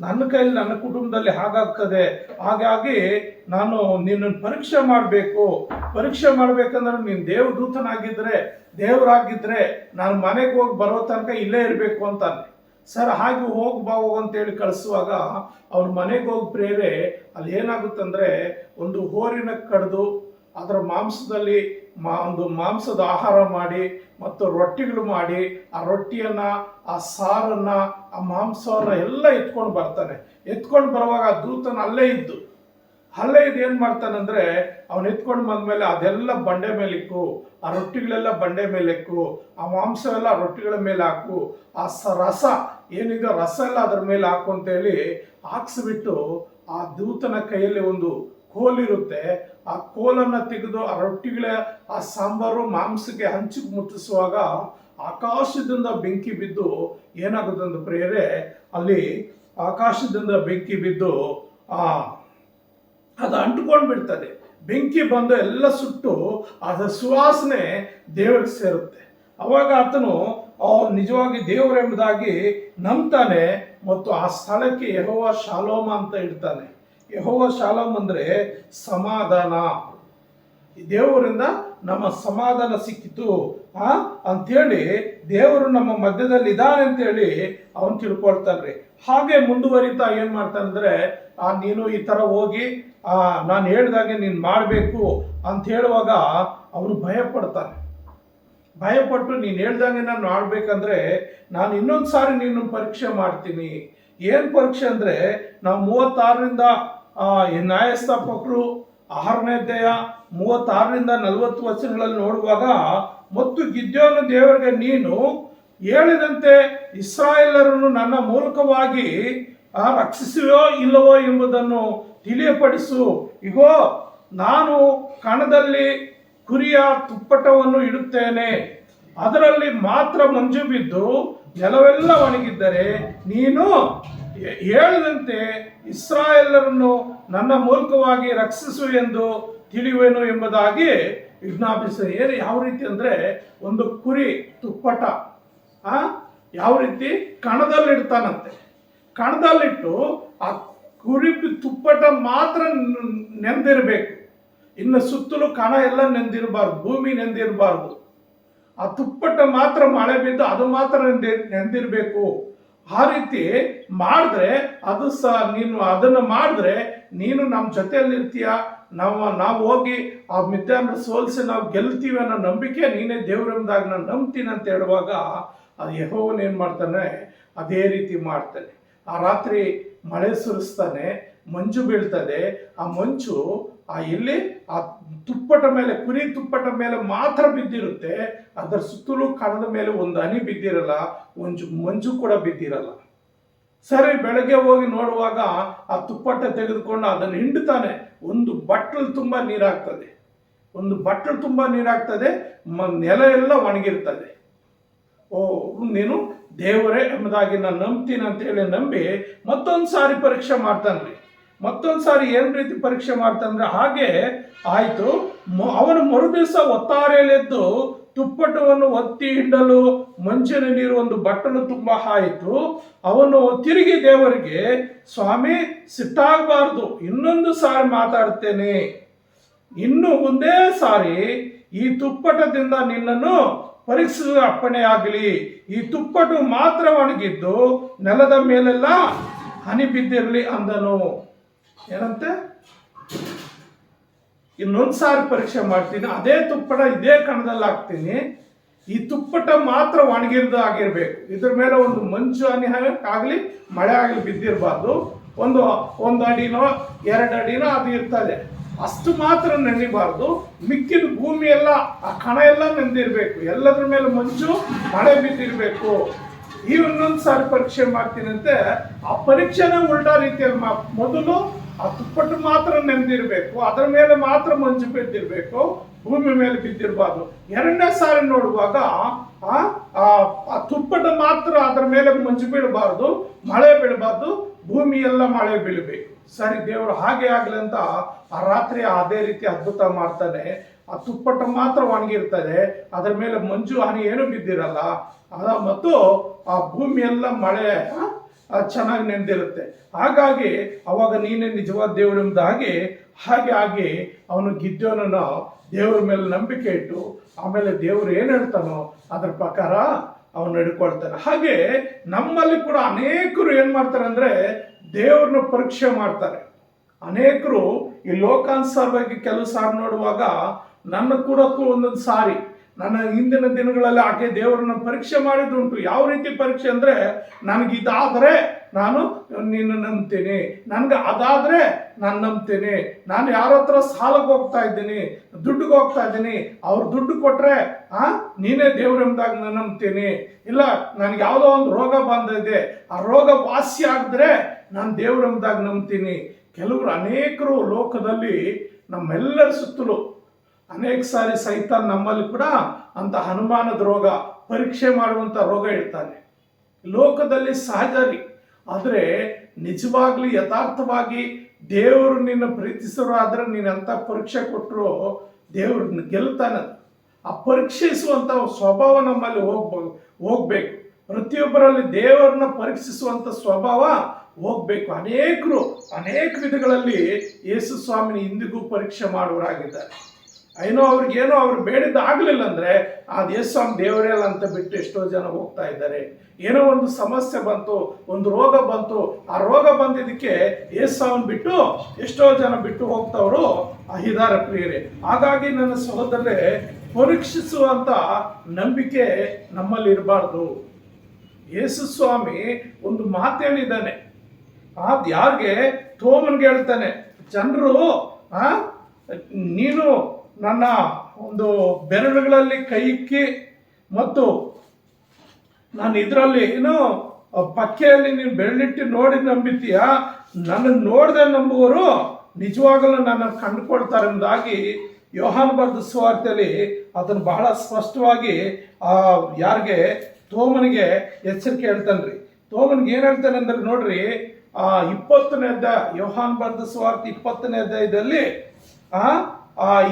ನನ್ನ ಕೈಲಿ ನನ್ನ ಕುಟುಂಬದಲ್ಲಿ ಹಾಗಾಗ್ತದೆ, ಹಾಗಾಗಿ ನಾನು ನಿನ್ನನ್ನು ಪರೀಕ್ಷೆ ಮಾಡಬೇಕು. ಪರೀಕ್ಷೆ ಮಾಡ್ಬೇಕಂದ್ರೆ ನೀನು ದೇವದೂತನಾಗಿದ್ದರೆ, ದೇವರಾಗಿದ್ದರೆ ನಾನು ಮನೆಗೆ ಹೋಗಿ ಬರೋ ತನಕ ಇಲ್ಲೇ ಇರಬೇಕು ಅಂತಾನೆ. ಸರ್ ಹಾಗೆ ಹೋಗಿ ಬಾ ಹೋಗು ಅಂತೇಳಿ ಕಳಿಸುವಾಗ ಅವ್ನ ಮನೆಗೆ ಹೋಗಿ ಪ್ರೇರೆ ಅಲ್ಲಿ ಏನಾಗುತ್ತಂದರೆ, ಒಂದು ಹೋರಿನ ಕಡ್ದು ಅದರ ಮಾಂಸದಲ್ಲಿ ಒಂದು ಮಾಂಸದ ಆಹಾರ ಮಾಡಿ ಮತ್ತು ರೊಟ್ಟಿಗಳು ಮಾಡಿ ಆ ರೊಟ್ಟಿಯನ್ನು, ಆ ಸಾರನ್ನು, ಆ ಮಾಂಸವನ್ನು ಎಲ್ಲ ಎತ್ಕೊಂಡು ಬರ್ತಾನೆ. ಎತ್ಕೊಂಡು ಬರುವಾಗ ಆ ದೂತನ ಅಲ್ಲೇ ಇದ್ದು ಏನು ಮಾಡ್ತಾನಂದ್ರೆ, ಅವನು ಎತ್ಕೊಂಡು ಬಂದ್ಮೇಲೆ ಅದೆಲ್ಲ ಬಂಡೆ ಮೇಲೆ ಇಕ್ಕು, ಆ ರೊಟ್ಟಿಗಳೆಲ್ಲ ಬಂಡೆ ಮೇಲೆ ಇಕ್ಕು, ಆ ಮಾಂಸವೆಲ್ಲ ರೊಟ್ಟಿಗಳ ಮೇಲೆ ಹಾಕು, ಆ ರಸ ಏನಿದೆ ರಸ ಎಲ್ಲ ಅದ್ರ ಮೇಲೆ ಹಾಕು ಅಂತೇಳಿ ಹಾಕ್ಸ್ಬಿಟ್ಟು ಆ ದೂತನ ಕೈಯಲ್ಲಿ ಒಂದು ಕೋಲಿರುತ್ತೆ, ಆ ಕೋಲನ್ನು ತೆಗೆದು ಆ ರೊಟ್ಟಿಗಳ ಆ ಸಾಂಬಾರು ಮಾಂಸಕ್ಕೆ ಹಂಚಿಗೆ ಮುಟ್ಟಿಸುವಾಗ ಆಕಾಶದಿಂದ ಬೆಂಕಿ ಬಿದ್ದು ಏನಾಗುತ್ತಂದ್ರೆ ಪ್ರಿಯರೇ, ಅಲ್ಲಿ ಆಕಾಶದಿಂದ ಬೆಂಕಿ ಬಿದ್ದು ಅದು ಅಂಟುಕೊಂಡು ಬಿಡ್ತದೆ. ಬೆಂಕಿ ಬಂದು ಎಲ್ಲ ಸುಟ್ಟು ಅದರ ಸುವಾಸನೆ ದೇವರಿಗೆ ಸೇರುತ್ತೆ. ಅವಾಗ ಆತನು ನಿಜವಾಗಿ ದೇವರೆಂಬುದಾಗಿ ನಂಬ್ತಾನೆ ಮತ್ತು ಆ ಸ್ಥಳಕ್ಕೆ ಯೆಹೋವ ಶಾಲೋಮ ಅಂತ ಇಡ್ತಾನೆ. ಯೆಹೋವ ಶಾಲೋಮ್ ಅಂದರೆ ಸಮಾಧಾನ. ದೇವರಿಂದ ನಮ್ಮ ಸಮಾಧಾನ ಸಿಕ್ಕಿತು ಅಂಥೇಳಿ ದೇವರು ನಮ್ಮ ಮಧ್ಯದಲ್ಲಿ ಇದ್ದಾನೆ ಅಂತೇಳಿ ಅವನು ತಿಳ್ಕೊಳ್ತಾನ್ರಿ. ಹಾಗೆ ಮುಂದುವರಿತಾ ಏನು ಮಾಡ್ತಾನಂದ್ರೆ, ನೀನು ಈ ಥರ ಹೋಗಿ ನಾನು ಹೇಳ್ದಾಗೆ ನೀನು ಮಾಡಬೇಕು ಅಂತ ಹೇಳುವಾಗ ಅವನು ಭಯಪಡ್ತಾನೆ. ಭಯಪಟ್ಟು ನೀನು ಹೇಳ್ದಂಗೆ ನಾನು ಮಾಡ್ಬೇಕಂದ್ರೆ ನಾನು ಇನ್ನೊಂದು ಸಾರಿ ನೀನು ಪರೀಕ್ಷೆ ಮಾಡ್ತೀನಿ. ಏನು ಪರೀಕ್ಷೆ ಅಂದರೆ, ನಾವು 36ರಿಂದ ನ್ಯಾಯಸ್ಥಾಪಕರು 6ನೇ ಅಧ್ಯಾಯ 36ರಿಂದ 40 ವಚನಗಳಲ್ಲಿ ನೋಡುವಾಗ, ಮತ್ತು ಗಿದ್ಯೋನ ದೇವರಿಗೆ ನೀನು ಹೇಳಿದಂತೆ ಇಸ್ರಾಯೇಲರನ್ನು ನನ್ನ ಮೂಲಕವಾಗಿ ರಕ್ಷಿಸುವೋ ಇಲ್ಲವೋ ಎಂಬುದನ್ನು ತಿಳಿಯಪಡಿಸು. ಇಗೋ ನಾನು ಕಣದಲ್ಲಿ ಕುರಿಯ ತುಪ್ಪಟವನ್ನು ಇಡುತ್ತೇನೆ, ಅದರಲ್ಲಿ ಮಾತ್ರ ಮಂಜು ಬಿದ್ದು ನೆಲವೆಲ್ಲ ಒಣಗಿದ್ದರೆ ನೀನು ಹೇಳಿದಂತೆ ಇಸ್ರಾಯೇಲರನ್ನು ನನ್ನ ಮೂಲಕವಾಗಿ ರಕ್ಷಿಸು ಎಂದು ತಿಳಿಯುವೆನು ಎಂಬುದಾಗಿ ವಿಜ್ಞಾಪಿಸ. ಏನು ಯಾವ ರೀತಿ ಅಂದರೆ, ಒಂದು ಕುರಿ ತುಪ್ಪಟ ಯಾವ ರೀತಿ ಕಣದಲ್ಲಿಡ್ತಾನಂತೆ. ಕಣದಲ್ಲಿಟ್ಟು ಆ ಕುರಿ ತುಪ್ಪಟ ಮಾತ್ರ ನೆಂದಿರಬೇಕು, ಇನ್ನು ಸುತ್ತಲೂ ಕಣ ಎಲ್ಲ ನೆಂದಿರಬಾರ್ದು, ಭೂಮಿ ನೆಂದಿರಬಾರ್ದು. ಆ ತುಪ್ಪಟ ಮಾತ್ರ ಮಳೆ ಬಿದ್ದು ಅದು ಮಾತ್ರ ನೆಂದಿರಬೇಕು. ಆ ರೀತಿ ಮಾಡಿದ್ರೆ ಅದು ನೀನು ಅದನ್ನು ಮಾಡಿದ್ರೆ ನೀನು ನಮ್ಮ ಜೊತೆಯಲ್ಲಿರ್ತೀಯ, ನಾವು ಹೋಗಿ ಆ ಮಿಥ್ಯಾನ ಸೋಲಿಸಿ ನಾವು ಗೆಲ್ತೀವಿ ಅನ್ನೋ ನಂಬಿಕೆ ನೀನೇ ದೇವರೆಂಬುದಾಗಿ ನಾನು ನಂಬ್ತೀನಿ ಅಂತ ಹೇಳುವಾಗ ಅದು ಯೆಹೋವನು ಏನು ಮಾಡ್ತಾನೆ, ಅದೇ ರೀತಿ ಮಾಡ್ತಾನೆ. ಆ ರಾತ್ರಿ ಮಳೆ ಸುರಿಸ್ತಾನೆ, ಮಂಜು ಬೀಳ್ತದೆ. ಆ ಮಂಜು ಎಲ್ಲಿ ಆ ತುಪ್ಪಟ ಮೇಲೆ, ಕುರಿ ತುಪ್ಪಟ ಮೇಲೆ ಮಾತ್ರ ಬಿದ್ದಿರುತ್ತೆ. ಅದರ ಸುತ್ತಲೂ ಕಣದ ಮೇಲೆ ಒಂದು ಹನಿ ಬಿದ್ದಿರಲ್ಲ, ಮಂಜು ಕೂಡ ಬಿದ್ದಿರಲ್ಲ. ಸರಿ, ಬೆಳಗ್ಗೆ ಹೋಗಿ ನೋಡುವಾಗ ಆ ತುಪ್ಪಟ ತೆಗೆದುಕೊಂಡು ಅದನ್ನು ಹಿಂಡ್ತಾನೆ. ಒಂದು ಬಟ್ಟಲು ತುಂಬ ನೀರಾಗ್ತದೆ, ಒಂದು ಬಟ್ಟಲು ತುಂಬ ನೀರಾಗ್ತದೆ, ನೆಲ ಎಲ್ಲ ಒಣಗಿರ್ತದೆ. ನೀನು ದೇವರೇ ಎಂಬುದಾಗಿ ನಾನು ನಂಬ್ತೀನಿ ಅಂತ ಹೇಳಿ ನಂಬಿ ಮತ್ತೊಂದು ಸಾರಿ ಪರೀಕ್ಷೆ ಮಾಡ್ತಾನ್ರಿ. ಮತ್ತೊಂದು ಸಾರಿ ಏನು ರೀತಿ ಪರೀಕ್ಷೆ ಮಾಡ್ತಾನಂದ್ರೆ, ಹಾಗೆ ಆಯಿತು. ಅವನು ಮರುದಿವಸ ಒತ್ತಾರೆಯಲ್ಲೆದ್ದು ತುಪ್ಪಟವನ್ನು ಒತ್ತಿ ಹಿಂಡಲು ಮಂಜಿನ ನೀರು ಒಂದು ಬಟ್ಟಲು ತುಂಬ ಆಯಿತು. ಅವನು ತಿರುಗಿ ದೇವರಿಗೆ, ಸ್ವಾಮಿ ಸಿಟ್ಟಾಗಬಾರ್ದು, ಇನ್ನೊಂದು ಸಾರಿ ಮಾತಾಡ್ತೇನೆ, ಇನ್ನು ಒಂದೇ ಸಾರಿ ಈ ತುಪ್ಪಟದಿಂದ ನಿನ್ನನ್ನು ಪರೀಕ್ಷಿಸುವ ಅಪ್ಪಣೆ ಆಗಲಿ. ಈ ತುಪ್ಪಟು ಮಾತ್ರ ಒಣಗಿದ್ದು ನೆಲದ ಮೇಲೆಲ್ಲ ಹನಿ ಬಿದ್ದಿರಲಿ ಅಂದನು. ಏನಂತೆ, ಇನ್ನೊಂದು ಸಾರಿ ಪರೀಕ್ಷೆ ಮಾಡ್ತೀನಿ, ಅದೇ ತುಪ್ಪಟ ಇದೇ ಕಣದಲ್ಲಿ ಹಾಕ್ತೀನಿ, ಈ ತುಪ್ಪಟ ಮಾತ್ರ ಒಣಗಿರ್ದು ಆಗಿರ್ಬೇಕು. ಇದ್ರ ಮೇಲೆ ಒಂದು ಮಂಜು ಹನಿ ಆಗಲಿ ಮಳೆ ಆಗಲಿ ಬಿದ್ದಿರಬಾರ್ದು. ಒಂದು ಅಡಿನೋ 2 ಅಡಿನೋ ಅದು ಇರ್ತದೆ, ಅಷ್ಟು ಮಾತ್ರ ನೆನೆಬಾರ್ದು. ಮಿಕ್ಕಿದ ಭೂಮಿ ಎಲ್ಲ, ಆ ಕಣ ಎಲ್ಲ ನೆಂದಿರಬೇಕು, ಎಲ್ಲದ್ರ ಮೇಲೆ ಮಂಜು ಮಳೆ ಬಿದ್ದಿರಬೇಕು. ಈ ಇನ್ನೊಂದು ಸಾರಿ ಪರೀಕ್ಷೆ ಮಾಡ್ತೀನಂತೆ. ಆ ಪರೀಕ್ಷೆನೇ ಉಲ್ಟಾ ರೀತಿಯಲ್ಲಿ ಮೊದಲು ಆ ತುಪ್ಪಟ್ಟು ಮಾತ್ರ ನೆಂದಿರಬೇಕು, ಅದರ ಮೇಲೆ ಮಾತ್ರ ಮಂಜು ಬಿದ್ದಿರಬೇಕು, ಭೂಮಿ ಮೇಲೆ ಬಿದ್ದಿರಬಾರ್ದು. 2ನೇ ಸಾರಿ ನೋಡುವಾಗ ಆ ತುಪ್ಪಟ್ಟು ಮಾತ್ರ ಅದರ ಮೇಲೆ ಮಂಜು ಬೀಳಬಾರ್ದು, ಮಳೆ ಬೀಳಬಾರ್ದು, ಭೂಮಿ ಎಲ್ಲ ಮಳೆ ಬೀಳಬೇಕು. ಸರಿ, ದೇವರು ಹಾಗೆ ಆಗಲಿ ಅಂತ ಆ ರಾತ್ರಿ ಅದೇ ರೀತಿ ಅದ್ಭುತ ಮಾಡ್ತಾನೆ. ಆ ತುಪ್ಪಟ ಮಾತ್ರ ಒಣಗಿರ್ತದೆ, ಅದರ ಮೇಲೆ ಮಂಜು ಹನಿ ಏನು ಬಿದ್ದಿರಲ್ಲ. ಮತ್ತು ಆ ಭೂಮಿ ಎಲ್ಲ ಮಳೆ ಚೆನ್ನಾಗಿ ನೆಂದಿರುತ್ತೆ. ಹಾಗಾಗಿ ಅವಾಗ ನೀನೇ ನಿಜವಾದ ದೇವರೆಂಬುದಾಗಿ ಹಾಗೆ ಆಗಿ ಅವನು ಗಿದ್ಯೋನನ್ನು ದೇವರ ಮೇಲೆ ನಂಬಿಕೆ ಇಟ್ಟು ಆಮೇಲೆ ದೇವರು ಏನು ಹೇಳ್ತಾನೋ ಅದ್ರ ಪ್ರಕಾರ ಅವನು ನಡ್ಕೊಳ್ತಾನೆ. ಹಾಗೆ ನಮ್ಮಲ್ಲಿ ಕೂಡ ಅನೇಕರು ಏನು ಮಾಡ್ತಾರೆ ಅಂದರೆ ದೇವ್ರನ್ನ ಪರೀಕ್ಷೆ ಮಾಡ್ತಾರೆ. ಅನೇಕರು ಈ ಲೋಕಾನುಸಾರವಾಗಿ ಕೆಲವು ಸಾರಿ ನೋಡುವಾಗ ನನ್ನ ಕೂಡ ಒಂದೊಂದು ಸಾರಿ ನನ್ನ ಹಿಂದಿನ ದಿನಗಳಲ್ಲಿ ಆಕೆ ದೇವರನ್ನ ಪರೀಕ್ಷೆ ಮಾಡಿದ್ದುಂಟು. ಯಾವ ರೀತಿ ಪರೀಕ್ಷೆ ಅಂದರೆ, ನನಗಿದಾದರೆ ನಾನು ನಿನ್ನ ನಂಬ್ತೀನಿ, ನನಗೆ ಅದಾದರೆ ನಾನು ನಂಬ್ತೀನಿ, ನಾನು ಯಾರ ಹತ್ರ ಸಾಲಕ್ಕೆ ಹೋಗ್ತಾ ಇದ್ದೀನಿ, ದುಡ್ಡಿಗೆ ಹೋಗ್ತಾ ಇದ್ದೀನಿ, ಅವ್ರು ದುಡ್ಡು ಕೊಟ್ಟರೆ ನೀನೇ ದೇವರೆಂಬುದಾಗಿ ನಾನು ನಂಬ್ತೀನಿ, ಇಲ್ಲ ನನಗೆ ಯಾವುದೋ ಒಂದು ರೋಗ ಬಂದಿದೆ, ಆ ರೋಗ ವಾಸಿ ಆಗಿದ್ರೆ ನಾನು ದೇವರೆಂಬುದಾಗಿ ನಂಬ್ತೀನಿ. ಕೆಲವರು ಅನೇಕರು ಲೋಕದಲ್ಲಿ ನಮ್ಮೆಲ್ಲರ ಸುತ್ತಲೂ ಅನೇಕ ಸಾರಿ ಸೈತಾನ್ ನಮ್ಮಲ್ಲಿ ಕೂಡ ಅಂತ ಅನುಮಾನದ ರೋಗ, ಪರೀಕ್ಷೆ ಮಾಡುವಂಥ ರೋಗ ಇಡ್ತಾನೆ. ಲೋಕದಲ್ಲಿ ಸಹಜ ರೀ. ಆದರೆ ನಿಜವಾಗ್ಲೂ ಯಥಾರ್ಥವಾಗಿ ದೇವರು ನಿನ್ನ ಪ್ರೀತಿಸೋರು ಆದರೆ ನೀನು ಅಂಥ ಪರೀಕ್ಷೆ ಕೊಟ್ಟರು ದೇವ್ರನ್ನ ಗೆಲ್ತಾನೆ. ಆ ಪರೀಕ್ಷಿಸುವಂಥ ಸ್ವಭಾವ ನಮ್ಮಲ್ಲಿ ಹೋಗ್ಬೇಕು. ಪ್ರತಿಯೊಬ್ಬರಲ್ಲಿ ದೇವರನ್ನ ಪರೀಕ್ಷಿಸುವಂಥ ಸ್ವಭಾವ ಹೋಗ್ಬೇಕು. ಅನೇಕರು ಅನೇಕ ವಿಧಗಳಲ್ಲಿ ಯೇಸು ಸ್ವಾಮಿನ ಇಂದಿಗೂ ಪರೀಕ್ಷೆ ಮಾಡುವರಾಗಿದ್ದಾರೆ. ಅವ್ರಿಗೇನೋ ಅವ್ರು ಬೇಡಿದ್ದು ಆಗಲಿಲ್ಲ ಅಂದರೆ ಅದು ಯೇಸು ಸ್ವಾಮಿ ದೇವರೇ ಅಲ್ಲ ಅಂತ ಬಿಟ್ಟು ಎಷ್ಟೋ ಜನ ಹೋಗ್ತಾ ಇದ್ದಾರೆ. ಏನೋ ಒಂದು ಸಮಸ್ಯೆ ಬಂತು, ಒಂದು ರೋಗ ಬಂತು, ಆ ರೋಗ ಬಂದಿದ್ದಕ್ಕೆ ಯೇಸು ಸ್ವಾಮಿ ಬಿಟ್ಟು ಎಷ್ಟೋ ಜನ ಬಿಟ್ಟು ಹೋಗ್ತವರು ಇದ್ದಾರೆ ಪ್ರಿಯರೇ. ಹಾಗಾಗಿ ನನ್ನ ಸಹೋದರರೇ, ಪರೀಕ್ಷಿಸುವಂಥ ನಂಬಿಕೆ ನಮ್ಮಲ್ಲಿ ಇರಬಾರ್ದು. ಯೇಸು ಸ್ವಾಮಿ ಒಂದು ಮಾತು ಹೇಳಿದ್ದಾನೆ. ಅದು ಯಾರಿಗೆ? ತೋಮನ್ಗೆ ಹೇಳ್ತಾನೆ, ಜನರು ನೀನು ನನ್ನ ಒಂದು ಬೆರಳುಗಳಲ್ಲಿ ಕೈ ಇಕ್ಕಿ ಮತ್ತು ನಾನು ಇದರಲ್ಲಿ ಏನೋ ಪಕ್ಕೆಯಲ್ಲಿ ನೀನು ಬೆರಳಿಟ್ಟು ನೋಡಿ ನಂಬಿತೀಯ, ನನ್ನನ್ನು ನೋಡದೆ ನಂಬುವವರು ನಿಜವಾಗಲೂ ನನ್ನ ಕಂಡುಕೊಳ್ತಾರೆ ಎಂಬುದಾಗಿ ಯೋಹಾನ ಬರೆದ ಸುವಾರ್ತೆಯಲ್ಲಿ ಅದನ್ನು ಬಹಳ ಸ್ಪಷ್ಟವಾಗಿ ಯಾರಿಗೆ? ತೋಮನಿಗೆ ಎಚ್ಚರಿಕೆ ಹೇಳ್ತಾನ್ರಿ. ತೋಮನಿಗೆ ಏನು ಹೇಳ್ತಾನೆ ಅಂದ್ರೆ ನೋಡ್ರಿ, 20ನೇ ಅಧ್ಯಾಯ, ಯೋಹಾನ ಬರೆದ ಸುವಾರ್ತೆ 20ನೇ ಅಧ್ಯಾಯದಲ್ಲಿ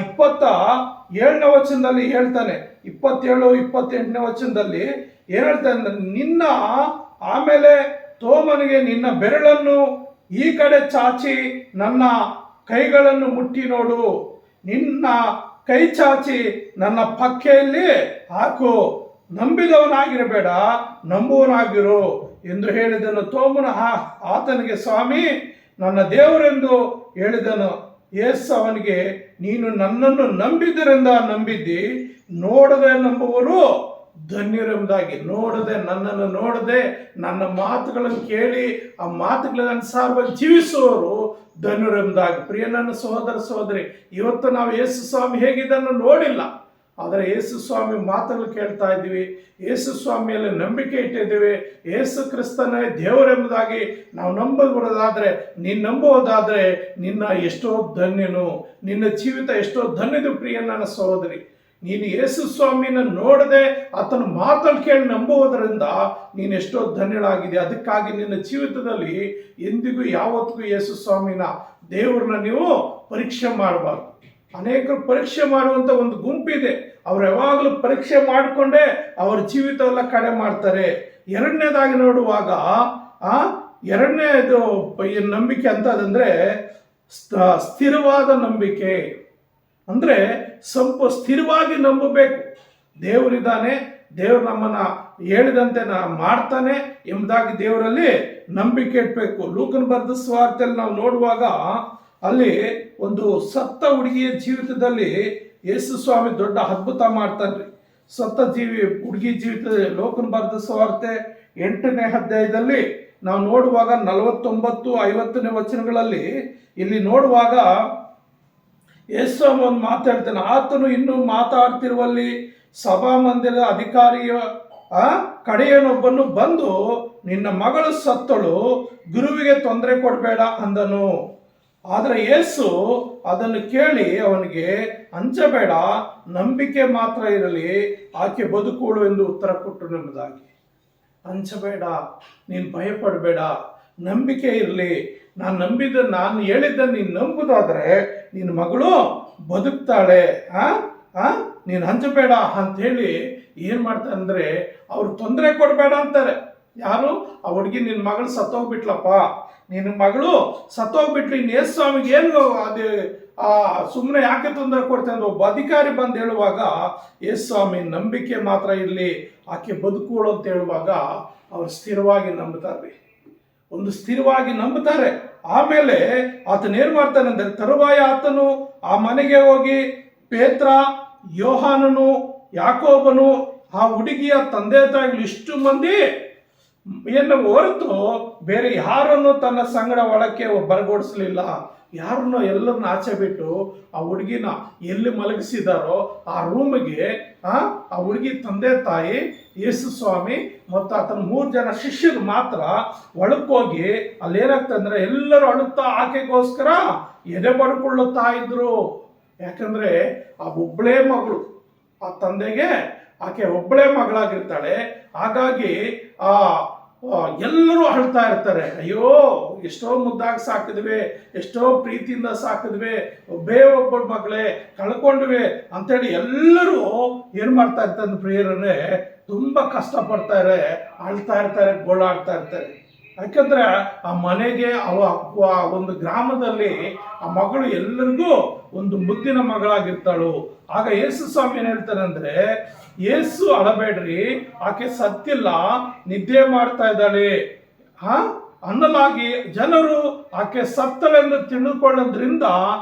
27ನೇ ವಚನದಲ್ಲಿ ಹೇಳ್ತಾನೆ, 27-28ನೇ ವಚನದಲ್ಲಿ ಏನು ಹೇಳ್ತಾನೆ ಅಂದ್ರೆ, ನಿನ್ನ ಆಮೇಲೆ ತೋಮನಿಗೆ ನಿನ್ನ ಬೆರಳನ್ನು ಈ ಕಡೆ ಚಾಚಿ ನನ್ನ ಕೈಗಳನ್ನು ಮುಟ್ಟಿ ನೋಡು, ನಿನ್ನ ಕೈ ಚಾಚಿ ನನ್ನ ಪಕ್ಕೆಯಲ್ಲಿ ಹಾಕು, ನಂಬಿದವನಾಗಿರಬೇಡ ನಂಬುವನಾಗಿರು ಎಂದು ಹೇಳಿದನು. ತೋಮನ ಆತನಿಗೆ, ಸ್ವಾಮಿ ನನ್ನ ದೇವರೆಂದು ಹೇಳಿದನು. ಯೇಸು ಅವನಿಗೆ, ನೀನು ನನ್ನನ್ನು ನಂಬಿದ್ದರಿಂದ ನಂಬಿದ್ದಿ, ನೋಡದೆ ನಂಬುವರು ಧನ್ಯರೆಂಬುದಾಗಿ. ನೋಡದೆ, ನನ್ನನ್ನು ನೋಡದೆ ನನ್ನ ಮಾತುಗಳನ್ನು ಕೇಳಿ ಆ ಮಾತುಗಳ ಅನುಸಾರವಾಗಿ ಜೀವಿಸುವವರು ಧನ್ಯರೆಂಬುದಾಗಿ. ಪ್ರಿಯ ನನ್ನ ಸಹೋದರ ಸಹೋದರಿ, ಇವತ್ತು ನಾವು ಯೇಸು ಸ್ವಾಮಿ ಹೇಗಿದ್ದನ್ನು ನೋಡಿಲ್ಲ, ಆದರೆ ಯೇಸು ಸ್ವಾಮಿ ಮಾತುಗಳು ಕೇಳ್ತಾ ಇದ್ದೀವಿ, ಯೇಸು ಸ್ವಾಮಿಯಲ್ಲಿ ನಂಬಿಕೆ ಇಟ್ಟಿದ್ದೀವಿ. ಯೇಸು ಕ್ರಿಸ್ತನೇ ದೇವರೆಂಬುದಾಗಿ ನಾವು ನಂಬಬಹುದಾದರೆ, ನೀನು ನಂಬುವುದಾದರೆ ನಿನ್ನ ಎಷ್ಟೋ ಧನ್ಯನು, ನಿನ್ನ ಜೀವಿತ ಎಷ್ಟೋ ಧನ್ಯದು. ಪ್ರಿಯ ನನ್ನ ಸಹೋದರಿ, ನೀನು ಯೇಸು ಸ್ವಾಮಿನ ನೋಡದೆ ಆತನ ಮಾತನ್ನು ಕೇಳಿ ನಂಬುವುದರಿಂದ ನೀನು ಎಷ್ಟೋ ಧನ್ಯಳಾಗಿದೆ. ಅದಕ್ಕಾಗಿ ನಿನ್ನ ಜೀವಿತದಲ್ಲಿ ಎಂದಿಗೂ ಯಾವತ್ತಿಗೂ ಯೇಸು ಸ್ವಾಮಿನ ದೇವ್ರನ್ನ ನೀವು ಪರೀಕ್ಷೆ ಮಾಡಬಾರ್ದು. ಅನೇಕರು ಪರೀಕ್ಷೆ ಮಾಡುವಂಥ ಒಂದು ಗುಂಪಿದೆ, ಅವ್ರು ಯಾವಾಗಲೂ ಪರೀಕ್ಷೆ ಮಾಡಿಕೊಂಡೇ ಅವ್ರ ಜೀವಿತವೆಲ್ಲ ಕಡೆ ಮಾಡ್ತಾರೆ. ಎರಡನೇದಾಗಿ ನೋಡುವಾಗ ಎರಡನೇದು ನಂಬಿಕೆ ಅಂತದಂದ್ರೆ ಸ್ಥಿರವಾದ ನಂಬಿಕೆ. ಅಂದರೆ ಸ್ಥಿರವಾಗಿ ನಂಬಬೇಕು. ದೇವರಿದ್ದಾನೆ, ದೇವರು ನಮ್ಮನ್ನ ಹೇಳಿದಂತೆ ಮಾಡ್ತಾನೆ ಎಂಬುದಾಗಿ ದೇವರಲ್ಲಿ ನಂಬಿಕೆ ಇಡಬೇಕು. ಲೂಕನ ಬರೆದ ಸುವಾರ್ತೆಯಲ್ಲಿ ನಾವು ನೋಡುವಾಗ ಅಲ್ಲಿ ಒಂದು ಸತ್ತ ಹುಡುಗಿಯ ಜೀವಿತದಲ್ಲಿ ಯೇಸು ಸ್ವಾಮಿ ದೊಡ್ಡ ಅದ್ಭುತ ಮಾಡ್ತಾನ್ರಿ. ಸತ್ತ ಹುಡುಗಿ ಜೀವಿತದಲ್ಲಿ ಲೂಕನ ಬರೆದ ಸುವಾರ್ತೆ 8ನೇ ಅಧ್ಯಾಯದಲ್ಲಿ ನಾವು ನೋಡುವಾಗ 49-50ನೇ ವಚನಗಳಲ್ಲಿ ಇಲ್ಲಿ ನೋಡುವಾಗ ಯೇಸು ಒಂದು ಮಾತಾಡ್ತಾನೆ. ಆತನು ಇನ್ನೂ ಮಾತಾಡ್ತಿರುವಲ್ಲಿ ಸಭಾಮಂದಿರದ ಅಧಿಕಾರಿಯ ಕಡೆಯನೊಬ್ಬನು ಬಂದು, ನಿನ್ನ ಮಗಳು ಸತ್ತಳು, ಗುರುವಿಗೆ ತೊಂದರೆ ಕೊಡಬೇಡ ಅಂದನು. ಆದರೆ ಯೇಸು ಅದನ್ನು ಕೇಳಿ ಅವನಿಗೆ, ಅಂಚಬೇಡ, ನಂಬಿಕೆ ಮಾತ್ರ ಇರಲಿ, ಆಕೆ ಬದುಕುಳು ಎಂದು ಉತ್ತರ ಕೊಟ್ಟರು ಎಂಬುದಾಗಿ. ಅಂಚಬೇಡ, ನೀನು ಭಯಪಡಬೇಡ, ನಂಬಿಕೆ ಇರಲಿ, ನಾನು ಹೇಳಿದ್ದ ನೀನು ನಂಬುದಾದರೆ ನಿನ್ನ ಮಗಳು ಬದುಕ್ತಾಳೆ, ನೀನು ಹಂಚಬೇಡ ಅಂಥೇಳಿ ಏನು ಮಾಡ್ತಾರೆ ಅಂದರೆ ಅವ್ರು ತೊಂದರೆ ಕೊಡಬೇಡ ಅಂತಾರೆ. ಯಾರು? ಆ ಹುಡುಗಿ ನಿನ್ನ ಮಗಳು ಸತ್ತೋಗ್ಬಿಟ್ಲಪ್ಪ, ನಿನ್ನ ಮಗಳು ಸತ್ತೋಗ್ಬಿಟ್ಲಿ, ಇನ್ನು ಯೇಸು ಸ್ವಾಮಿಗೆ ಏನು ಅದು ಸುಮ್ಮನೆ ಯಾಕೆ ತೊಂದರೆ ಕೊಡ್ತೇನೆ ಅಂದ್ರೆ ಒಬ್ಬ ಅಧಿಕಾರಿ ಬಂದು ಹೇಳುವಾಗ ಯೇಸು ಸ್ವಾಮಿ ನಂಬಿಕೆ ಮಾತ್ರ ಇರಲಿ, ಆಕೆ ಬದುಕುಗಳು ಅಂತ ಹೇಳುವಾಗ ಅವ್ರು ಸ್ಥಿರವಾಗಿ ನಂಬುತ್ತಾರೆ. ಒಂದು ಸ್ಥಿರವಾಗಿ ನಂಬುತ್ತಾರೆ. ಆಮೇಲೆ ಆತನ ಏನು ಮಾಡ್ತಾನೆ ಅಂದರೆ ತರುವಾಯ ಆತನು ಆ ಮನೆಗೆ ಹೋಗಿ ಪೇತ್ರ, ಯೋಹಾನನು, ಯಾಕೋಬನು, ಆ ಹುಡುಗಿಯ ತಂದೆ ತಾಯಿಗಳು ಇಷ್ಟು ಮಂದಿ ಏನು ಹೊರತು ಬೇರೆ ಯಾರನ್ನು ತನ್ನ ಸಂಗಡ ಒಳಕ್ಕೆ ಬರಗೊಡಿಸಲಿಲ್ಲ. ಯಾರನ್ನೋ ಎಲ್ಲರನ್ನ ಆಚೆ ಬಿಟ್ಟು ಆ ಹುಡುಗಿನ ಎಲ್ಲಿ ಮಲಗಿಸಿದಾರೋ ಆ ರೂಮಿಗೆ ಆ ಹುಡುಗಿ ತಂದೆ ತಾಯಿ, ಯೇಸು ಸ್ವಾಮಿ ಮತ್ತು ಆತನ 3 ಜನ ಶಿಷ್ಯರು ಮಾತ್ರ ಒಳಕೋಗಿ ಅಲ್ಲೇನಾಗ್ತಂದ್ರೆ ಎಲ್ಲರೂ ಅಳುತ್ತಾ ಆಕೆಗೋಸ್ಕರ ಎದೆ ಬಡ್ಕೊಳ್ಳುತ್ತಾ ಇದ್ರು. ಯಾಕಂದ್ರೆ ಆ ಒಬ್ಬಳೇ ಮಗಳು, ಆ ತಂದೆಗೆ ಆಕೆ ಒಬ್ಬಳೇ ಮಗಳಾಗಿರ್ತಾಳೆ. ಹಾಗಾಗಿ ಎಲ್ಲರೂ ಅಳ್ತಾ ಇರ್ತಾರೆ, ಅಯ್ಯೋ ಎಷ್ಟೋ ಮುದ್ದಾಗಿ ಸಾಕಿದ್ವಿ, ಎಷ್ಟೋ ಪ್ರೀತಿಯಿಂದ ಸಾಕಿದ್ವಿ, ಒಬ್ಬಳ ಮಗಳೇ ಕಳ್ಕೊಂಡ್ವಿ ಅಂತೇಳಿ ಎಲ್ಲರೂ ಏನು ಮಾಡ್ತಾ ಇರ್ತಾರೆ ಪ್ರಿಯರನ್ನೇ ತುಂಬ ಕಷ್ಟಪಡ್ತಾರೆ, ಅಳ್ತಾ ಇರ್ತಾರೆ, ಗೋಳಾಡ್ತಾ ಇರ್ತಾರೆ. ಯಾಕಂದ್ರೆ ಆ ಮನೆಗೆ ಒಂದು ಗ್ರಾಮದಲ್ಲಿ ಆ ಮಗಳು ಎಲ್ಲರಿಗೂ ಒಂದು ಮುದ್ದಿನ ಮಗಳಾಗಿರ್ತಾಳು. ಆಗ ಯೇಸು ಸ್ವಾಮಿ ಏನ್ ಹೇಳ್ತಾನೆ ಅಂದ್ರೆ, ಯೇಸು ಅಳಬೇಡ್ರಿ, ಆಕೆ ಸತ್ತಿಲ್ಲ, ನಿದ್ದೆ ಮಾಡ್ತಾ ಇದ್ದಾಳೆ ಅನ್ನಲಾಗಿ ಜನರು ಆಕೆ ಸತ್ತಳೆಂದು ತಿಳಿದುಕೊಳ್ಳೋದ್ರಿಂದ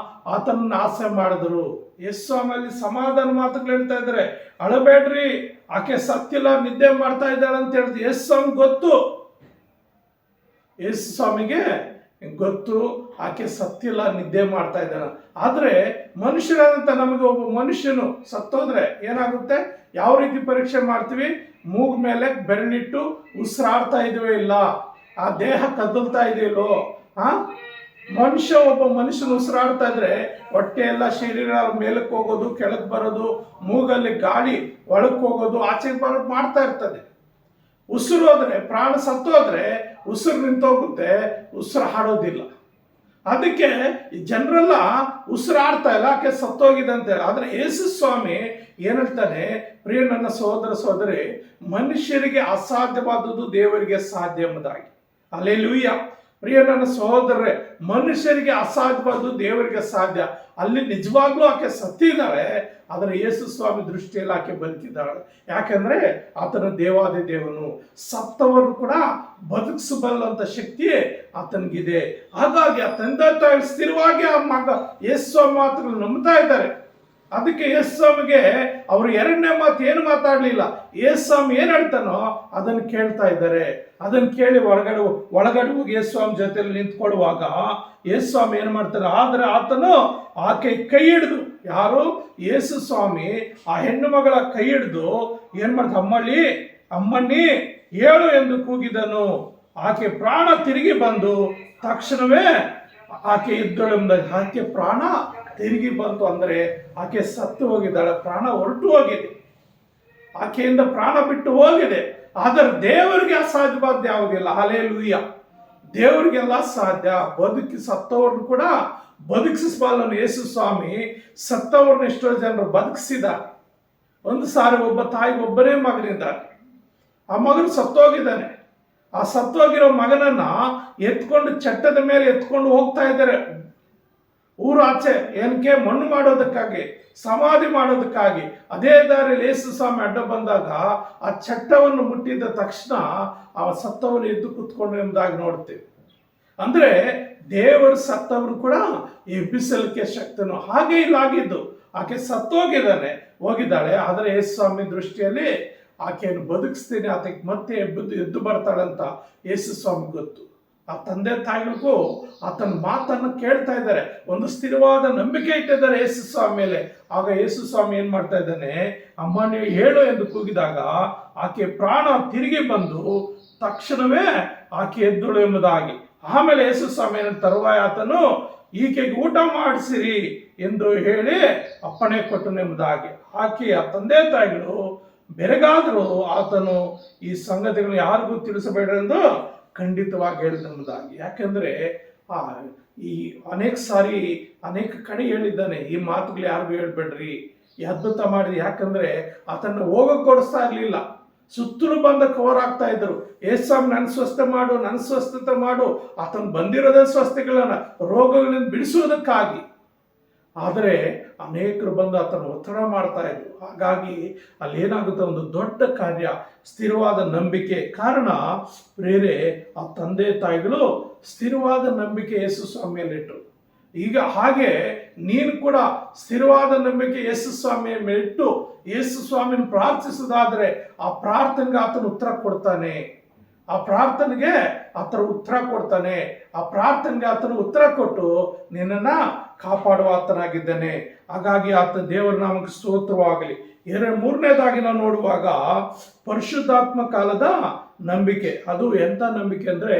ಆತನನ್ನ ಆಸೆ ಮಾಡಿದ್ರು. ಯೇಸು ಸ್ವಾಮಿಯಲ್ಲಿ ಸಮಾಧಾನ ಮಾತುಗಳು ಹೇಳ್ತಾ ಇದ್ದಾರೆ, ಅಳಬೇಡ್ರಿ, ಆಕೆ ಸತ್ತಿಲ್ಲ, ನಿದ್ದೆ ಮಾಡ್ತಾ ಇದ್ದಾಳೆ ಅಂತ ಹೇಳಿದ್ರು. ಯೇಸು ಸ್ವಾಮಿ ಗೊತ್ತು, ಯೇಸು ಸ್ವಾಮಿಗೆ ಗೊತ್ತು ಆಕೆ ಸತ್ತಿಲ್ಲ, ನಿದ್ದೆ ಮಾಡ್ತಾ ಇದ್ದಾನೆ. ಆದರೆ ಮನುಷ್ಯರಾದಂಥ ನಮಗೆ ಒಬ್ಬ ಮನುಷ್ಯನು ಸತ್ತೋದ್ರೆ ಏನಾಗುತ್ತೆ? ಯಾವ ರೀತಿ ಪರೀಕ್ಷೆ ಮಾಡ್ತೀವಿ? ಮೂಗು ಮೇಲೆ ಬೆರಳಿಟ್ಟು ಉಸಿರಾಡ್ತಾ ಇದೀವೋ ಇಲ್ಲ, ಆ ದೇಹ ಕದಲ್ತಾ ಇದೆಯಲ್ಲೋ. ಒಬ್ಬ ಮನುಷ್ಯನು ಉಸಿರಾಡ್ತಾ ಇದ್ರೆ ಹೊಟ್ಟೆ ಎಲ್ಲ ಶರೀರ ಮೇಲಕ್ಕೆ ಹೋಗೋದು, ಕೆಳಗೆ ಬರೋದು, ಮೂಗಲ್ಲಿ ಗಾಳಿ ಒಳಕ್ಕೆ ಹೋಗೋದು, ಆಚೆಗೆ ಬರೋದು ಮಾಡ್ತಾ ಇರ್ತದೆ. ಉಸಿರು ಹೋದ್ರೆ, ಪ್ರಾಣ ಸತ್ತೋದ್ರೆ ಉಸಿರು ನಿಂತೋಗುತ್ತೆ, ಉಸಿರು ಹಾಡೋದಿಲ್ಲ. ಅದಕ್ಕೆ ಜನರೆಲ್ಲ ಉಸಿರಾಡ್ತಾ ಇಲ್ಲ, ಆಕೆ ಸತ್ತೋಗಿದೆ ಅಂತೇಳಿ. ಆದರೆ ಯೇಸು ಸ್ವಾಮಿ ಏನ್ ಹೇಳ್ತಾನೆ, ಪ್ರಿಯ ನನ್ನ ಸಹೋದರ ಸಹೋದರಿ, ಮನುಷ್ಯರಿಗೆ ಅಸಾಧ್ಯವಾದದ್ದು ದೇವರಿಗೆ ಸಾಧ್ಯ ಎಂಬುದಾಗಿ. ಹಲ್ಲೆಲೂಯಾ. ಪ್ರಿಯ ನನ್ನ ಸಹೋದರರೇ, ಮನುಷ್ಯರಿಗೆ ಅಸಾಧ್ಯವಾದದ್ದು ದೇವರಿಗೆ ಸಾಧ್ಯ. ಅಲ್ಲಿ ನಿಜವಾಗ್ಲೂ ಆಕೆ ಸತ್ತಿದ್ದಾಳೆ, ಆದರೆ ಯೇಸು ಸ್ವಾಮಿ ದೃಷ್ಟಿಯಲ್ಲಿ ಆಕೆ ಬದುಕಿದ್ದಾಳೆ. ಯಾಕಂದ್ರೆ ಆತನ ದೇವಾದಿ ದೇವನು, ಸತ್ತವರು ಕೂಡ ಬದುಕಿಸಬಲ್ಲಂತ ಶಕ್ತಿ ಆತನಿಗಿದೆ. ಹಾಗಾಗಿ ಆ ತಂದೆ ತಾಯಿ ಸ್ಥಿರವಾಗಿ ಆ ಯೇಸು ಸ್ವಾಮಿ ಮಾತುಗಳು ನಂಬ್ತಾ ಇದ್ದಾರೆ. ಅದಕ್ಕೆ ಯೇಸು ಸ್ವಾಮಿಗೆ ಅವರು ಎರಡನೇ ಮಾತು ಏನು ಮಾತಾಡಲಿಲ್ಲ. ಯೇಸು ಸ್ವಾಮಿ ಏನು ಹೇಳ್ತಾನೋ ಅದನ್ನು ಕೇಳ್ತಾ ಇದ್ದಾರೆ. ಅದನ್ನು ಕೇಳಿ ಒಳಗಡೆ ಹೋಗಿ ಯೇಸು ಸ್ವಾಮಿ ಜೊತೆಯಲ್ಲಿ ನಿಂತ್ಕೊಳ್ಳುವಾಗ ಯೇಸು ಸ್ವಾಮಿ ಏನು ಮಾಡ್ತಾರೆ, ಆದರೆ ಆತನು ಆಕೆ ಕೈ ಹಿಡಿದು, ಯಾರು? ಯೇಸು ಸ್ವಾಮಿ ಆ ಹೆಣ್ಣು ಮಗಳ ಕೈ ಹಿಡಿದು ಏನು ಮಾಡ್ತಾರೆ, ಅಮ್ಮಣ್ಣಿ ಹೇಳು ಎಂದು ಕೂಗಿದನು. ಆಕೆ ಪ್ರಾಣ ತಿರುಗಿ ಬಂದು ತಕ್ಷಣವೇ ಆಕೆ ಇದ್ದಳೆಂಬುದಾಗಿ. ಆಕೆ ಪ್ರಾಣ ತಿರುಗಿ ಬಂತು ಅಂದರೆ ಆಕೆ ಸತ್ತು ಹೋಗಿದ್ದಾಳೆ, ಪ್ರಾಣ ಹೊರಟು ಹೋಗಿದೆ, ಆಕೆಯಿಂದ ಪ್ರಾಣ ಬಿಟ್ಟು ಹೋಗಿದೆ. ಆದರೆ ದೇವರಿಗೆ ಅಸಾಧ್ಯವಾದ ಯಾವುದಿಲ್ಲ. ಹಲ್ಲೆಲೂಯಾ. ದೇವರಿಗೆಲ್ಲ ಸಾಧ್ಯ. ಸತ್ತವ್ರನ್ನು ಕೂಡ ಬದುಕಿಸಬಲ್ಲನು ಯೇಸು ಸ್ವಾಮಿ. ಸತ್ತವ್ರನ್ನ ಎಷ್ಟೋ ಜನರು ಬದುಕಿಸಿದ. ಒಂದು ಸಾರಿ ಒಬ್ಬ ತಾಯಿಗೆ ಒಬ್ಬನೇ ಮಗನಿದ್ದಾನೆ, ಆ ಮಗನು ಸತ್ತೋಗಿದ್ದಾನೆ. ಆ ಸತ್ತೋಗಿರೋ ಮಗನನ್ನ ಎತ್ಕೊಂಡು ಚಟ್ಟದ ಮೇಲೆ ಎತ್ಕೊಂಡು ಹೋಗ್ತಾ ಇದ್ದಾರೆ ಊರಾಚೆ. ಏನಕ್ಕೆ? ಮಣ್ಣು ಮಾಡೋದಕ್ಕಾಗಿ, ಸಮಾಧಿ ಮಾಡೋದಕ್ಕಾಗಿ. ಅದೇ ದಾರಿಯಲ್ಲಿ ಯೇಸು ಸ್ವಾಮಿ ಅಡ್ಡ ಬಂದಾಗ ಆ ಚಟ್ಟವನ್ನು ಮುಟ್ಟಿದ ತಕ್ಷಣ ಆ ಸತ್ತವನ್ನು ಎದ್ದು ಕೂತ್ಕೊಂಡು ಎಂಬುದಾಗಿ ನೋಡ್ತೇವೆ. ಅಂದ್ರೆ ದೇವರು ಸತ್ತವರು ಕೂಡ ಎಬ್ಬಿಸಲಿಕ್ಕೆ ಶಕ್ತನು. ಹಾಗೆ ಇಲ್ಲಾಗಿದ್ದು, ಆಕೆ ಹೋಗಿದ್ದಾಳೆ. ಆದರೆ ಯೇಸು ಸ್ವಾಮಿ ದೃಷ್ಟಿಯಲ್ಲಿ ಆಕೆಯನ್ನು ಬದುಕಿಸ್ತೀನಿ, ಆಕೆಗೆ ಮತ್ತೆ ಎದ್ದು ಬರ್ತಾಳಂತ ಯೇಸು ಸ್ವಾಮಿ ಗೊತ್ತು. ಆ ತಂದೆ ತಾಯಿಗಳಿಗೂ ಆತನ ಮಾತನ್ನು ಕೇಳ್ತಾ ಇದ್ದಾರೆ, ಒಂದು ಸ್ಥಿರವಾದ ನಂಬಿಕೆ ಇಟ್ಟಿದ್ದಾರೆ ಯೇಸು ಸ್ವಾಮಿ ಮೇಲೆ. ಆಗ ಯೇಸು ಸ್ವಾಮಿ ಏನ್ ಮಾಡ್ತಾ ಇದ್ದಾನೆ, ಅಮ್ಮ ನೀವು ಹೇಳು ಎಂದು ಕೂಗಿದಾಗ ಆಕೆ ಪ್ರಾಣ ತಿರುಗಿ ಬಂದು ತಕ್ಷಣವೇ ಆಕೆ ಎದ್ದಳು ಎಂಬುದಾಗಿ. ಆಮೇಲೆ ಯೇಸು ಸ್ವಾಮಿ ತರುವಾಯ ಆತನು ಈಕೆಗೆ ಊಟ ಮಾಡಿಸಿರಿ ಎಂದು ಹೇಳಿ ಅಪ್ಪಣೆ ಕೊಟ್ಟನು ಎಂಬುದಾಗಿ. ಆಕೆಯ ತಂದೆ ತಾಯಿಗಳು ಬೆರಗಾದರೂ ಆತನು ಈ ಸಂಗತಿಗಳು ಯಾರಿಗೂ ತಿಳಿಸಬೇಡ ಎಂದು ಖಂಡಿತವಾಗಿ ಹೇಳಿದೆಂಬುದಾಗಿ. ಯಾಕೆಂದ್ರೆ ಆ, ಈ ಅನೇಕ ಸಾರಿ ಅನೇಕ ಕಡೆ ಹೇಳಿದ್ದಾನೆ, ಈ ಮಾತುಗಳು ಯಾರಿಗೂ ಹೇಳ್ಬೇಡ್ರಿ, ಈ ಅದ್ಭುತ ಮಾಡಿದ. ಯಾಕಂದ್ರೆ ಆತನ ಹೋಗಕ್ಕೆ ಕೊಡಿಸ್ತಾ ಇರ್ಲಿಲ್ಲ, ಸುತ್ತಲೂ ಬಂದ ಕವರ್ ಆಗ್ತಾ ಇದ್ರು. ಏಸಾಮ್ ನನ್ನ ಸ್ವಸ್ಥತೆ ಮಾಡು, ನನ್ನ ಸ್ವಸ್ಥತೆ ಮಾಡು, ಆತನ ಬಂದಿರೋದೇ ಸ್ವಸ್ಥತೆಗಳನ್ನ ರೋಗಗಳಿಂದ ಬಿಡಿಸುವುದಕ್ಕಾಗಿ. ಆದರೆ ಅನೇಕರು ಬಂದು ಆತನ ಒತ್ತಡ ಮಾಡ್ತಾ ಇದ್ರು. ಹಾಗಾಗಿ ಅಲ್ಲಿ ಏನಾಗುತ್ತೆ, ಒಂದು ದೊಡ್ಡ ಕಾರ್ಯ, ಸ್ಥಿರವಾದ ನಂಬಿಕೆ. ಕಾರಣ ಬೇರೆ ಆ ತಂದೆ ತಾಯಿಗಳು ಸ್ಥಿರವಾದ ನಂಬಿಕೆ ಯೇಸು ಸ್ವಾಮಿಯಲ್ಲಿಟ್ಟರು. ಈಗ ಹಾಗೆ ನೀನು ಕೂಡ ಸ್ಥಿರವಾದ ನಂಬಿಕೆ ಯೇಸು ಸ್ವಾಮಿಯ ಮೇಲಿಟ್ಟು ಯೇಸು ಸ್ವಾಮಿನ ಪ್ರಾರ್ಥಿಸೋದಾದ್ರೆ ಆ ಪ್ರಾರ್ಥನೆಗೆ ಆತನ ಉತ್ತರ ಕೊಡ್ತಾನೆ. ಆ ಪ್ರಾರ್ಥನೆಗೆ ಆತನ ಉತ್ತರ ಕೊಡ್ತಾನೆ. ಆ ಪ್ರಾರ್ಥನೆಗೆ ಆತನ ಉತ್ತರ ಕೊಟ್ಟು ನಿನ್ನನ್ನ ಕಾಪಾಡುವ ಆತನಾಗಿದ್ದಾನೆ. ಹಾಗಾಗಿ ಆತ ದೇವರ ನಾಮಕ್ಕೆ ಸ್ತೋತ್ರವಾಗಲಿ. ಮೂರನೇದಾಗಿ ನಾವು ನೋಡುವಾಗ ಪರಿಶುದ್ಧಾತ್ಮ ಕಾಲದ ನಂಬಿಕೆ. ಅದು ಎಂತ ನಂಬಿಕೆ ಅಂದ್ರೆ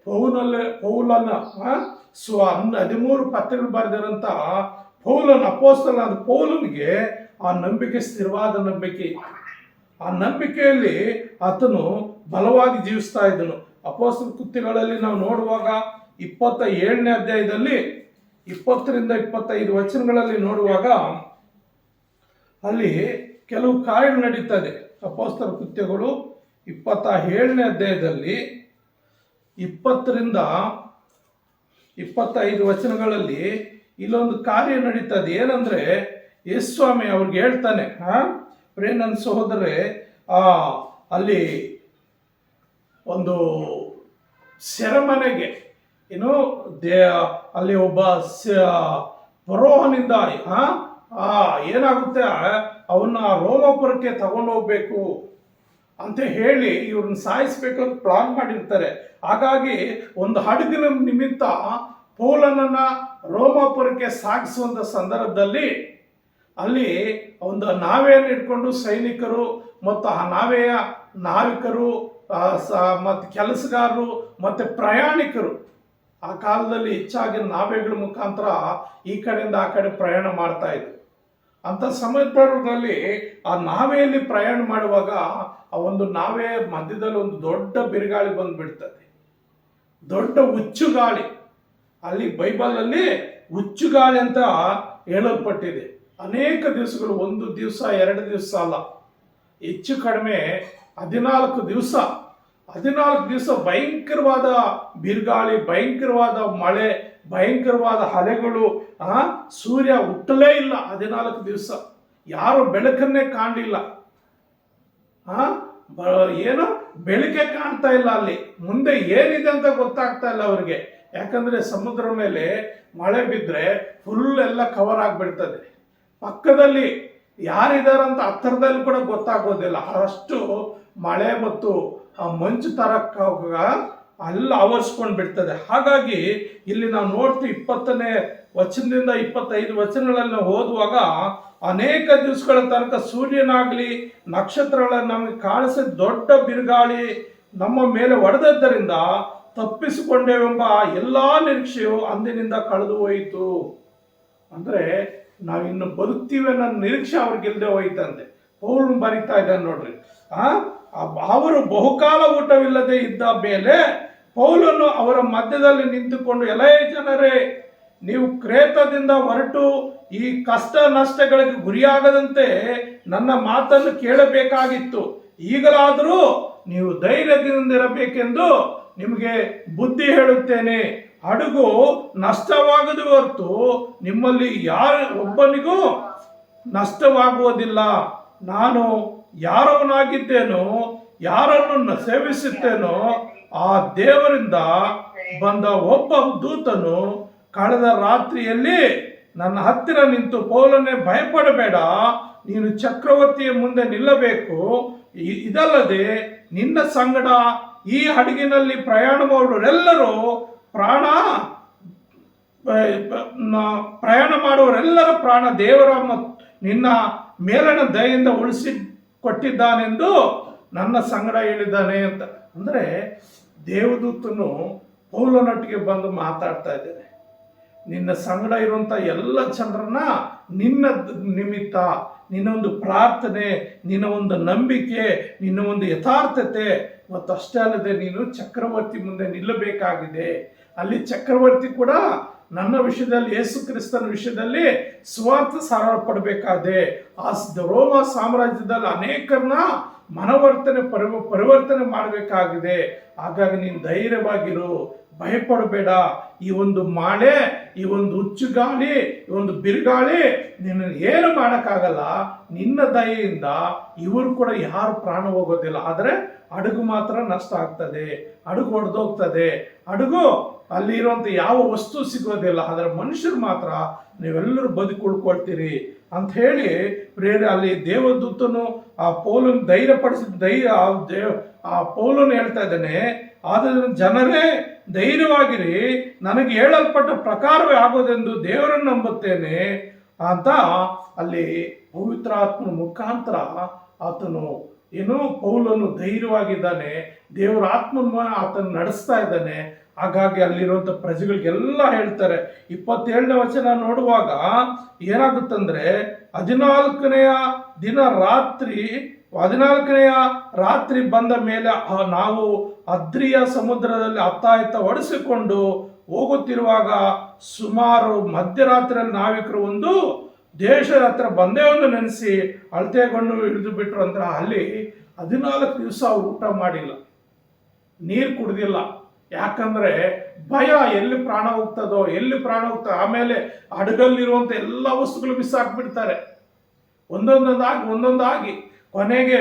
ಪೌಲನ 13 ಪತ್ರಗಳು ಬರೆದಿರಂತ ಅಪೊಸ್ತಲನಾದ ಪೌಲನಿಗೆ ಆ ನಂಬಿಕೆ ಸ್ಥಿರವಾದ ನಂಬಿಕೆ. ಆ ನಂಬಿಕೆಯಲ್ಲಿ ಆತನು ಬಲವಾಗಿ ಜೀವಿಸ್ತಾ ಇದ್ದನು. ಅಪೊಸ್ತಲ ಕೃತ್ಯಗಳಲ್ಲಿ ನಾವು ನೋಡುವಾಗ 27ನೇ ಅಧ್ಯಾಯದಲ್ಲಿ 20ರಿಂದ 25 ವಚನಗಳಲ್ಲಿ ನೋಡುವಾಗ ಅಲ್ಲಿ ಕೆಲವು ಕಾರ್ಯ ನಡೀತದೆ. ಅಪೊಸ್ತಲ ಕೃತ್ಯಗಳು 27ನೇ ಅಧ್ಯಾಯದಲ್ಲಿ 20ರಿಂದ 25 ವಚನಗಳಲ್ಲಿ ಇಲ್ಲೊಂದು ಕಾರ್ಯ ನಡೀತದೆ. ಏನಂದ್ರೆ ಯೇಸು ಸ್ವಾಮಿ ಅವ್ರಿಗೆ ಹೇಳ್ತಾನೆ, ನನ್ನ ಸಹೋದರರೇ, ಅಲ್ಲಿ ಒಂದು ಸೆರೆಮನೆಗೆ ಅಲ್ಲಿ ಒಬ್ಬ ಪರೋಹನಿಂದ ಏನಾಗುತ್ತೆ, ಅವನ್ನ ರೋಮಾಪುರಕ್ಕೆ ತಗೊಂಡು ಹೋಗ್ಬೇಕು ಅಂತ ಹೇಳಿ ಇವ್ರನ್ನ ಸಾಯಿಸ್ಬೇಕು ಅಂತ ಪ್ಲಾನ್ ಮಾಡಿರ್ತಾರೆ. ಹಾಗಾಗಿ ಒಂದು ಹಡಗಿನ ನಿಮಿತ್ತ ಪೌಲನನ್ನ ರೋಮಾಪುರಕ್ಕೆ ಸಾಗಿಸುವಂತ ಸಂದರ್ಭದಲ್ಲಿ ಅಲ್ಲಿ ಒಂದು ನಾವೆಯನ್ನು ಇಟ್ಕೊಂಡು ಸೈನಿಕರು ಮತ್ತು ಆ ನಾವೆಯ ನಾವಿಕರು ಮತ್ತು ಕೆಲಸಗಾರರು ಮತ್ತು ಪ್ರಯಾಣಿಕರು, ಆ ಕಾಲದಲ್ಲಿ ಹೆಚ್ಚಾಗಿ ನಾವೆಗಳ ಮುಖಾಂತರ ಈ ಕಡೆಯಿಂದ ಆ ಕಡೆ ಪ್ರಯಾಣ ಮಾಡ್ತಾ ಇದ್ರು. ಅಂತ ಸಮುದ್ರದಲ್ಲಿ ಆ ನಾವೆಯಲ್ಲಿ ಪ್ರಯಾಣ ಮಾಡುವಾಗ ಆ ಒಂದು ನಾವೆ ಮಧ್ಯದಲ್ಲಿ ಒಂದು ದೊಡ್ಡ ಬಿರುಗಾಳಿ ಬಂದ್ಬಿಡ್ತದೆ, ದೊಡ್ಡ ಹುಚ್ಚುಗಾಳಿ. ಅಲ್ಲಿ ಬೈಬಲಲ್ಲಿ ಹುಚ್ಚುಗಾಳಿ ಅಂತ ಹೇಳಲ್ಪಟ್ಟಿದೆ. ಅನೇಕ ದಿವಸಗಳು, 1 ದಿವಸ 2 ದಿವಸ ಅಲ್ಲ, ಹೆಚ್ಚು ಕಡಿಮೆ 14 ದಿವಸ ಭಯಂಕರವಾದ ಬಿರುಗಾಳಿ, ಭಯಂಕರವಾದ ಮಳೆ, ಭಯಂಕರವಾದ ಅಲೆಗಳು. ಸೂರ್ಯ ಹುಟ್ಟಲೇ ಇಲ್ಲ 14 ದಿವಸ, ಯಾರು ಬೆಳಕನ್ನೇ ಕಾಣಲಿಲ್ಲ. ಏನು ಬೆಳಕೆ ಕಾಣ್ತಾ ಇಲ್ಲ, ಅಲ್ಲಿ ಮುಂದೆ ಏನಿದೆ ಅಂತ ಗೊತ್ತಾಗ್ತಾ ಇಲ್ಲ ಅವ್ರಿಗೆ. ಯಾಕಂದ್ರೆ ಸಮುದ್ರ ಮೇಲೆ ಮಳೆ ಬಿದ್ದರೆ ಫುಲ್ ಎಲ್ಲ ಕವರ್ ಆಗಿಬಿಡ್ತದೆ. ಪಕ್ಕದಲ್ಲಿ ಯಾರಿದಾರಂತ ಹತ್ತಿರದಲ್ಲಿ ಕೂಡ ಗೊತ್ತಾಗೋದಿಲ್ಲ, ಅಷ್ಟು ಮಳೆ ಮತ್ತು ಮಂಜು ತರ ಎಲ್ಲ ಆವರಿಸ್ಕೊಂಡು ಬಿಡ್ತದೆ. ಹಾಗಾಗಿ ಇಲ್ಲಿ ನಾವು ನೋಡ್ತೀವಿ 20ನೇ ವಚನದಿಂದ 25 ವಚನಗಳನ್ನು ಓದುವಾಗ ಅನೇಕ ದಿವಸಗಳ ತನಕ ಸೂರ್ಯನಾಗಲಿ ನಕ್ಷತ್ರಗಳನ್ನು ನಮಗೆ ಕಾಣಿಸಿದ ದೊಡ್ಡ ಬಿರುಗಾಳಿ ನಮ್ಮ ಮೇಲೆ ಹೊಡೆದದ್ದರಿಂದ ತಪ್ಪಿಸಿಕೊಂಡೇವೆಂಬ ಎಲ್ಲಾ ನಿರೀಕ್ಷೆಯು ಅಂದಿನಿಂದ ಕಳೆದು ಹೋಯಿತು. ಅಂದ್ರೆ ನಾವಿನ್ನು ಬದುಕ್ತೀವಿ ಅನ್ನೋ ನಿರೀಕ್ಷೆ ಅವ್ರಿಗಿಲ್ದೆ ಹೋಯ್ತಂತೆ. ಪೌಲನು ಬರಿತಾ ಇದ್ದಾನೆ ನೋಡ್ರಿ. ಅವರು ಬಹುಕಾಲ ಊಟವಿಲ್ಲದೆ ಇದ್ದ ಮೇಲೆ ಪೌಲನು ಅವರ ಮಧ್ಯದಲ್ಲಿ ನಿಂತುಕೊಂಡು, ಎಲೇ ಜನರೇ, ನೀವು ಕ್ರೇತದಿಂದ ಹೊರಟು ಈ ಕಷ್ಟ ನಷ್ಟಗಳಿಗೆ ಗುರಿಯಾಗದಂತೆ ನನ್ನ ಮಾತನ್ನು ಕೇಳಬೇಕಾಗಿತ್ತು. ಈಗಲಾದರೂ ನೀವು ಧೈರ್ಯದಿಂದಿರಬೇಕೆಂದು ನಿಮಗೆ ಬುದ್ಧಿ ಹೇಳುತ್ತೇನೆ. ಹಡಗು ನಷ್ಟವಾಗದು ಹೊರತು ನಿಮ್ಮಲ್ಲಿ ಒಬ್ಬನಿಗೂ ನಷ್ಟವಾಗುವುದಿಲ್ಲ. ನಾನು ಯಾರವನಾಗಿದ್ದೇನೋ, ಯಾರನ್ನು ಸೇವಿಸುತ್ತೇನೋ ಆ ದೇವರಿಂದ ಬಂದ ಒಬ್ಬ ದೂತನು ಕಳೆದ ರಾತ್ರಿಯಲ್ಲಿ ನನ್ನ ಹತ್ತಿರ ನಿಂತು, ಪೌಲನೇ ಭಯಪಡಬೇಡ, ನೀನು ಚಕ್ರವರ್ತಿಯ ಮುಂದೆ ನಿಲ್ಲಬೇಕು. ಇದಲ್ಲದೆ ನಿನ್ನ ಸಂಗಡ ಈ ಹಡಗಿನಲ್ಲಿ ಪ್ರಯಾಣ ಮಾಡುವವರೆಲ್ಲರೂ ಪ್ರಯಾಣ ಮಾಡುವವರೆಲ್ಲರ ಪ್ರಾಣ ದೇವರ ನಿನ್ನ ಮೇಲನ ದಯೆಯಿಂದ ಉಳಿಸಿ ಕೊಟ್ಟಿದ್ದಾನೆಂದು ನನ್ನ ಸಂಗಡ ಹೇಳಿದ್ದಾನೆ ಅಂತ. ಅಂದರೆ ದೇವದೂತನು ಪೌಲನೊಟ್ಟಿಗೆ ಬಂದು ಮಾತಾಡ್ತಾ ಇದ್ದೇನೆ, ನಿನ್ನ ಸಂಗಡ ಇರುವಂಥ ಎಲ್ಲ ಜನರನ್ನ ನಿನ್ನ ನಿಮಿತ್ತ, ನಿನ್ನ ಒಂದು ಪ್ರಾರ್ಥನೆ, ನಿನ್ನ ಒಂದು ನಂಬಿಕೆ, ನಿನ್ನ ಒಂದು ಯಥಾರ್ಥತೆ ಮತ್ತು ಅಷ್ಟೇ ಅಲ್ಲದೆ ನೀನು ಚಕ್ರವರ್ತಿ ಮುಂದೆ ನಿಲ್ಲಬೇಕಾಗಿದೆ. ಅಲ್ಲಿ ಚಕ್ರವರ್ತಿ ಕೂಡ ನನ್ನ ವಿಷಯದಲ್ಲಿ, ಯೇಸು ಕ್ರಿಸ್ತನ ವಿಷಯದಲ್ಲಿ ಸ್ವಾರ್ಥ ಸಾರ ಪಡಬೇಕಾದೆ. ಆ ರೋಮ ಸಾಮ್ರಾಜ್ಯದಲ್ಲಿ ಅನೇಕರನ್ನ ಪರಿವರ್ತನೆ ಮಾಡಬೇಕಾಗಿದೆ. ಹಾಗಾಗಿ ನೀನು ಧೈರ್ಯವಾಗಿರು, ಭಯಪಡಬೇಡ. ಈ ಒಂದು ಮಳೆ, ಈ ಒಂದು ಹುಚ್ಚುಗಾಳಿ, ಈ ಒಂದು ಬಿರುಗಾಳಿ ನಿನ್ನ ಏನು ಮಾಡೋಕ್ಕಾಗಲ್ಲ. ನಿನ್ನ ದಯೆಯಿಂದ ಇವರು ಕೂಡ ಯಾರು ಪ್ರಾಣ ಹೋಗೋದಿಲ್ಲ. ಆದರೆ ಹಡಗು ಮಾತ್ರ ನಷ್ಟ ಆಗ್ತದೆ, ಹಡಗು ಒಡೆದೋಗ್ತದೆ, ಹಡಗು ಅಲ್ಲಿ ಇರುವಂಥ ಯಾವ ವಸ್ತು ಸಿಗೋದಿಲ್ಲ. ಆದರೆ ಮನುಷ್ಯರು ಮಾತ್ರ ನೀವೆಲ್ಲರೂ ಬದುಕೊಳ್ಕೊಳ್ತೀರಿ ಅಂತ ಹೇಳಿ ಪ್ರೇರೆ ಅಲ್ಲಿ ದೇವದೂತನು ಆ ಪೌಲನ್ ಧೈರ್ಯಪಡಿಸಿದ ಆ ಪೌಲನು ಹೇಳ್ತಾ ಇದ್ದಾನೆ, ಆದ್ದರಿಂದ ಜನರೇ ಧೈರ್ಯವಾಗಿರಿ, ನನಗೆ ಹೇಳಲ್ಪಟ್ಟ ಪ್ರಕಾರವೇ ಆಗೋದೆಂದು ದೇವರನ್ನು ನಂಬುತ್ತೇನೆ ಅಂತ ಅಲ್ಲಿ ಪವಿತ್ರಾತ್ಮನ ಮುಖಾಂತರ ಆತನು ಪೌಲನು ಧೈರ್ಯವಾಗಿದ್ದಾನೆ. ದೇವರ ಆತ್ಮನ ಆತನು ನಡೆಸ್ತಾ ಇದ್ದಾನೆ. ಹಾಗಾಗಿ ಅಲ್ಲಿರುವಂಥ ಪ್ರಜೆಗಳಿಗೆಲ್ಲ ಹೇಳ್ತಾರೆ. 27ನೇ ವಚನ ನೋಡುವಾಗ ಏನಾಗುತ್ತಂದ್ರೆ, 14ನೆಯ ರಾತ್ರಿ ಬಂದ ಮೇಲೆ ನಾವು ಅದ್ರಿಯ ಸಮುದ್ರದಲ್ಲಿ ಅತ್ತಾಯತ್ತ ಹೊಡೆಸಿಕೊಂಡು ಹೋಗುತ್ತಿರುವಾಗ ಸುಮಾರು ಮಧ್ಯರಾತ್ರಿಯಲ್ಲಿ ನಾವಿಕರು ಒಂದು ದೇಶದ ಹತ್ರ ಬಂದೇವನ್ನು ನೆನೆಸಿ ಅಳತೆಗೊಂಡು ಇಳಿದು ಬಿಟ್ರು. ಅಂದ್ರೆ ಅಲ್ಲಿ 14 ದಿವಸ ಅವ್ರು ಊಟ ಮಾಡಿಲ್ಲ, ನೀರು ಕುಡ್ದಿಲ್ಲ. ಯಾಕಂದ್ರೆ ಭಯ, ಎಲ್ಲಿ ಪ್ರಾಣ ಹೋಗ್ತದೋ. ಆಮೇಲೆ ಹಡಗಲ್ಲಿರುವಂಥ ಎಲ್ಲ ವಸ್ತುಗಳು ಬಿಸಾಕ್ಬಿಡ್ತಾರೆ, ಒಂದೊಂದಾಗಿ. ಕೊನೆಗೆ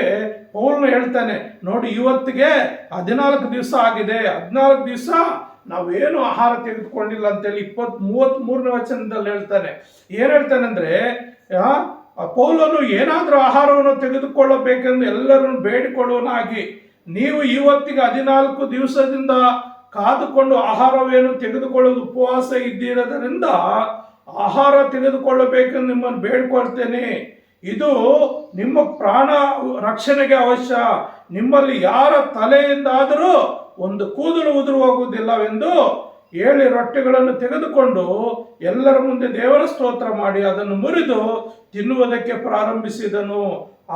ಪೌಲನು ಹೇಳ್ತಾನೆ, ನೋಡಿ ಇವತ್ತಿಗೆ 14 ದಿವಸ ಆಗಿದೆ, 14 ದಿವಸ ನಾವೇನು ಆಹಾರ ತೆಗೆದುಕೊಂಡಿಲ್ಲ ಅಂತೇಳಿ 33ನೇ ವಚನದಲ್ಲಿ ಹೇಳ್ತಾನೆ. ಏನ್ ಹೇಳ್ತಾನೆ ಅಂದ್ರೆ, ಪೌಲನು ಏನಾದ್ರೂ ಆಹಾರವನ್ನು ತೆಗೆದುಕೊಳ್ಳಬೇಕೆಂದು ಎಲ್ಲರನ್ನು ಬೇಡಿಕೊಳ್ಳುವನಾಗಿ ನೀವು ಇವತ್ತಿಗೆ 14 ದಿವಸದಿಂದ ಕಾದುಕೊಂಡು ಆಹಾರವೇನು ತೆಗೆದುಕೊಳ್ಳೋದು ಉಪವಾಸ ಇದ್ದಿರೋದರಿಂದ ಆಹಾರ ತೆಗೆದುಕೊಳ್ಳಬೇಕೆಂದು ನಿಮ್ಮನ್ನು ಬೇಡ್ಕೊಳ್ತೇನೆ. ಇದು ನಿಮ್ಮ ಪ್ರಾಣ ರಕ್ಷಣೆಗೆ ಅವಶ್ಯ. ನಿಮ್ಮಲ್ಲಿ ಯಾರ ತಲೆಯಿಂದಾದರೂ ಒಂದು ಕೂದಲು ಉದುರು ಹೋಗುವುದಿಲ್ಲವೆಂದು ಹೇಳಿ ರೊಟ್ಟಿಗಳನ್ನು ತೆಗೆದುಕೊಂಡು ಎಲ್ಲರ ಮುಂದೆ ದೇವರ ಸ್ತೋತ್ರ ಮಾಡಿ ಅದನ್ನು ಮುರಿದು ತಿನ್ನುವುದಕ್ಕೆ ಪ್ರಾರಂಭಿಸಿದನು.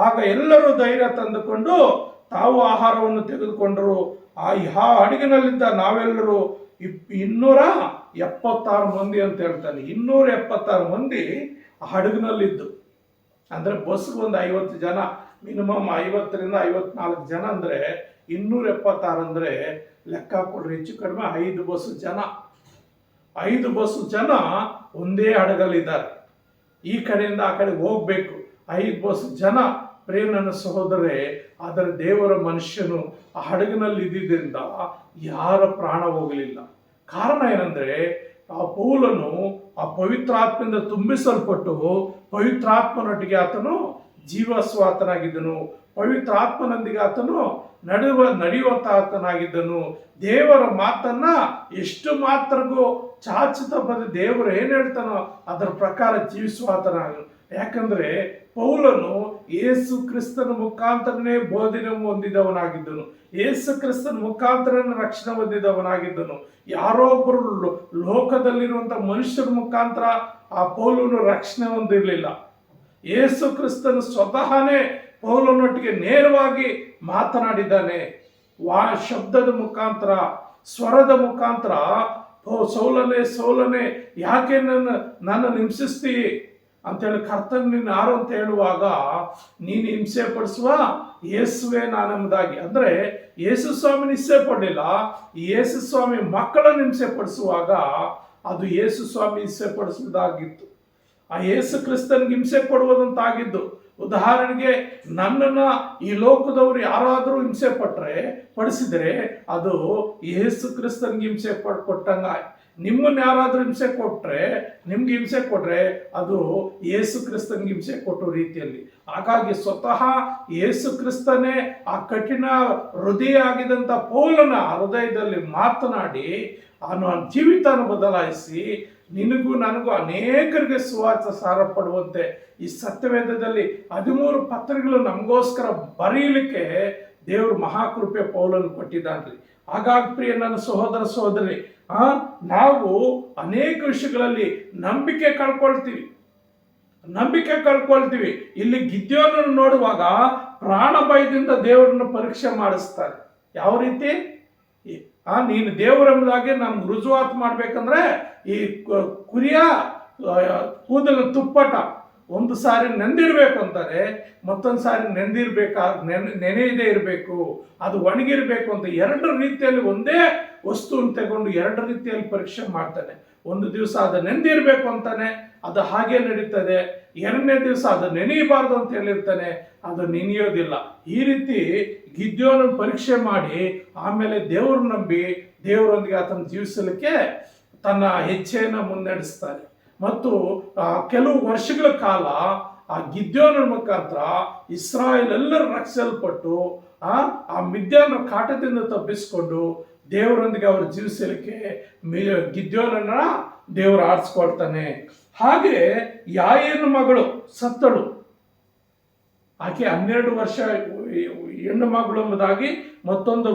ಆಗ ಎಲ್ಲರೂ ಧೈರ್ಯ ತಂದುಕೊಂಡು ತಾವು ಆಹಾರವನ್ನು ತೆಗೆದುಕೊಂಡರು. ಆ ಹಡಗಿನಲ್ಲಿದ್ದ ನಾವೆಲ್ಲರೂ 276 ಮಂದಿ ಅಂತ ಹೇಳ್ತಾನೆ. 276 ಮಂದಿ ಆ ಹಡಗಿನಲ್ಲಿದ್ದು, ಅಂದ್ರೆ ಬಸ್ಗೆ ಒಂದು 50 ಜನ, ಮಿನಿಮಮ್ 50ರಿಂದ 54 ಜನ, ಅಂದ್ರೆ 276 ಅಂದ್ರೆ ಲೆಕ್ಕ ಕೊಡ್ರಿ, ಹೆಚ್ಚು ಕಡಿಮೆ 5 ಬಸ್ಸು ಜನ ಒಂದೇ ಹಡಗಲ್ಲಿದ್ದಾರೆ. ಈ ಕಡೆಯಿಂದ ಆ ಕಡೆ ಹೋಗ್ಬೇಕು. 5 ಬಸ್ಸು ಜನ. ನನ್ನ ಸಹೋದರೇ, ಆದರೆ ದೇವರ ಮನುಷ್ಯನು ಆ ಹಡಗಿನಲ್ಲಿ ಇದ್ದಿದ್ದರಿಂದ ಯಾರ ಪ್ರಾಣ ಹೋಗಲಿಲ್ಲ. ಕಾರಣ ಏನಂದ್ರೆ, ಆ ಪೌಲನು ಆ ಪವಿತ್ರಾತ್ಮದಿಂದ ತುಂಬಿಸಲ್ಪಟ್ಟು ಪವಿತ್ರಾತ್ಮನೊಟ್ಟಿಗೆ ಆತನು ಜೀವಸ್ವಾತನಾಗಿದ್ದನು. ಪವಿತ್ರಾತ್ಮನೊಂದಿಗೆ ಆತನು ನಡೆಯುವಂತ ಆತನಾಗಿದ್ದನು. ದೇವರ ಮಾತನ್ನ ಎಷ್ಟು ಮಾತ್ರಗೂ ಚಾಚಿತ ಬದ ದೇವರು ಏನ್ ಹೇಳ್ತಾನೋ ಅದರ ಪ್ರಕಾರ ಜೀವಿಸುವಾತನಾಗ. ಯಾಕಂದ್ರೆ ಪೌಲನು ಯೇಸು ಕ್ರಿಸ್ತನ ಮುಖಾಂತರನೇ ಬೋಧನೆ ಹೊಂದಿದವನಾಗಿದ್ದನು. ಯೇಸು ಕ್ರಿಸ್ತನ ಮುಖಾಂತರನೇ ರಕ್ಷಣೆ ಹೊಂದಿದವನಾಗಿದ್ದನು. ಯಾರೊಬ್ಬರು ಲೋಕದಲ್ಲಿರುವಂತ ಮನುಷ್ಯರ ಮುಖಾಂತರ ಆ ಪೌಲನು ರಕ್ಷಣೆ ಹೊಂದಿರಲಿಲ್ಲ. ಯೇಸು ಕ್ರಿಸ್ತನು ಸ್ವತಃನೇ ಪೌಲನೊಟ್ಟಿಗೆ ನೇರವಾಗಿ ಮಾತನಾಡಿದ್ದಾನೆ. ಶಬ್ದದ ಮುಖಾಂತರ, ಸ್ವರದ ಮುಖಾಂತರ, ಸೌಲನೇ ಯಾಕೆ ನನ್ನ ಹಿಂಸಿಸ್ತೀ ಅಂತೇಳಿ ಕರ್ತನ ನೀನು ಯಾರು ಅಂತ ಹೇಳುವಾಗ, ನೀನು ಹಿಂಸೆ ಪಡಿಸುವ ಯೇಸುವೆ ನಾನೆಂಬುದಾಗಿ. ಅಂದ್ರೆ ಯೇಸು ಸ್ವಾಮಿ ಹಿಂಸೆ ಪಡಲಿಲ್ಲ, ಯೇಸು ಸ್ವಾಮಿ ಮಕ್ಕಳನ್ನು ಹಿಂಸೆ ಪಡಿಸುವಾಗ ಅದು ಯೇಸು ಸ್ವಾಮಿ ಹಿಂಸೆ ಪಡಿಸುವುದಾಗಿತ್ತು. ಆ ಯೇಸು ಕ್ರಿಸ್ತನ್ಗೆ ಹಿಂಸೆ ಕೊಡುವುದಂತಾಗಿದ್ದು. ಉದಾಹರಣೆಗೆ ನನ್ನನ್ನ ಈ ಲೋಕದವರು ಯಾರಾದರೂ ಹಿಂಸೆ ಪಡಿಸಿದ್ರೆ ಅದು ಯೇಸು ಕ್ರಿಸ್ತನ್ಗೆ ಹಿಂಸೆ ಕೊಟ್ಟಂಗ. ನಿಮ್ಮನ್ನು ಯಾರಾದರೂ ನಿಮ್ಗೆ ಹಿಂಸೆ ಕೊಟ್ರೆ ಅದು ಯೇಸು ಕ್ರಿಸ್ತನ್ಗೆ ಹಿಂಸೆ ಕೊಟ್ಟೋ ರೀತಿಯಲ್ಲಿ. ಹಾಗಾಗಿ ಸ್ವತಃ ಯೇಸು ಕ್ರಿಸ್ತನೇ ಆ ಕಠಿಣ ಹೃದಯ ಆಗಿದಂಥ ಪೌಲನ ಹೃದಯದಲ್ಲಿ ಮಾತನಾಡಿ ಅವನ ಜೀವಿತನ ಬದಲಾಯಿಸಿ ನಿನಗೂ ನನಗೂ ಅನೇಕರಿಗೆ ಸುವಾರ್ಥ ಸಾರ ಪಡುವಂತೆ ಈ ಸತ್ಯವೇದದಲ್ಲಿ 13 ಪತ್ರಗಳು ನಮಗೋಸ್ಕರ ಬರೆಯಲಿಕ್ಕೆ ದೇವರು ಮಹಾಕೃಪೆ ಪೌಲನ್ನು ಕೊಟ್ಟಿದ್ದಾನ್ರಿ. ಹಾಗಾಗಿ ಪ್ರಿಯ ನನ್ನ ಸಹೋದರ ಸಹೋದರಿ, ನಾವು ಅನೇಕ ವಿಷಯಗಳಲ್ಲಿ ನಂಬಿಕೆ ಕಳ್ಕೊಳ್ತೀವಿ. ಇಲ್ಲಿ ಗಿದ್ಯೋನನ್ನು ನೋಡುವಾಗ ಪ್ರಾಣ ಭಯದಿಂದ ದೇವರನ್ನು ಪರೀಕ್ಷೆ ಮಾಡಿಸ್ತಾರೆ. ಯಾವ ರೀತಿ ನೀನು ದೇವರೆಂಬುದಾಗಿ ನಮ್ಗೆ ರುಜುವಾತು ಮಾಡ್ಬೇಕಂದ್ರೆ ಈ ಕುರಿಯ ಕೂದಲು ತುಪ್ಪಟ ಒಂದು ಸಾರಿ ನೆಂದಿರ್ಬೇಕು ಅಂತಾರೆ, ಮತ್ತೊಂದು ಸಾರಿ ನೆನೆಯದೇ ಇರಬೇಕು, ಅದು ಒಣಗಿರ್ಬೇಕು ಅಂತ. ಎರಡು ರೀತಿಯಲ್ಲಿ ಒಂದೇ ವಸ್ತುವನ್ನು ತಗೊಂಡು ಎರಡು ರೀತಿಯಲ್ಲಿ ಪರೀಕ್ಷೆ ಮಾಡ್ತಾನೆ. ಒಂದು ದಿವಸ ಅದು ನೆಂದಿರ್ಬೇಕು ಅಂತಾನೆ, ಅದು ಹಾಗೆ ನಡೀತದೆ. ಎರಡನೇ ದಿವಸ ಅದು ನೆನೆಯಬಾರ್ದು ಅಂತ ಹೇಳಿರ್ತಾನೆ, ಅದು ನೆನೆಯೋದಿಲ್ಲ. ಈ ರೀತಿ ಗಿದ್ಯೋನ ಪರೀಕ್ಷೆ ಮಾಡಿ ಆಮೇಲೆ ದೇವರು ನಂಬಿ ದೇವರೊಂದಿಗೆ ಆತನ ಜೀವಿಸಲಿಕ್ಕೆ ತನ್ನ ಹೆಜ್ಜೆಯನ್ನು ಮುನ್ನಡೆಸ್ತಾನೆ. ಮತ್ತು ಕೆಲವು ವರ್ಷಗಳ ಕಾಲ ಆ ಗಿದ್ಯೋನ ಮುಖಾಂತರ ಇಸ್ರಾಯೇಲ್ ಎಲ್ಲರೂ ರಕ್ಷಿಸಲ್ಪಟ್ಟು ಆ ಮಿದ್ಯಾನ ಕಾಟದಿಂದ ತಪ್ಪಿಸಿಕೊಂಡು ದೇವರೊಂದಿಗೆ ಅವರು ಜೀವಿಸಲಿಕ್ಕೆ ಗಿದ್ಯೋನನ್ನ ದೇವರು ಆರಿಸ್ಕೊಳ್ತಾನೆ. ಹಾಗೆ ಯಾಯೇರನ ಮಗಳು ಸತ್ತಳು. ಆಕೆ 12 ವರ್ಷ ಹೆಣ್ಣು ಮಗಳು ಎಂಬುದಾಗಿ ಮತ್ತೊಂದು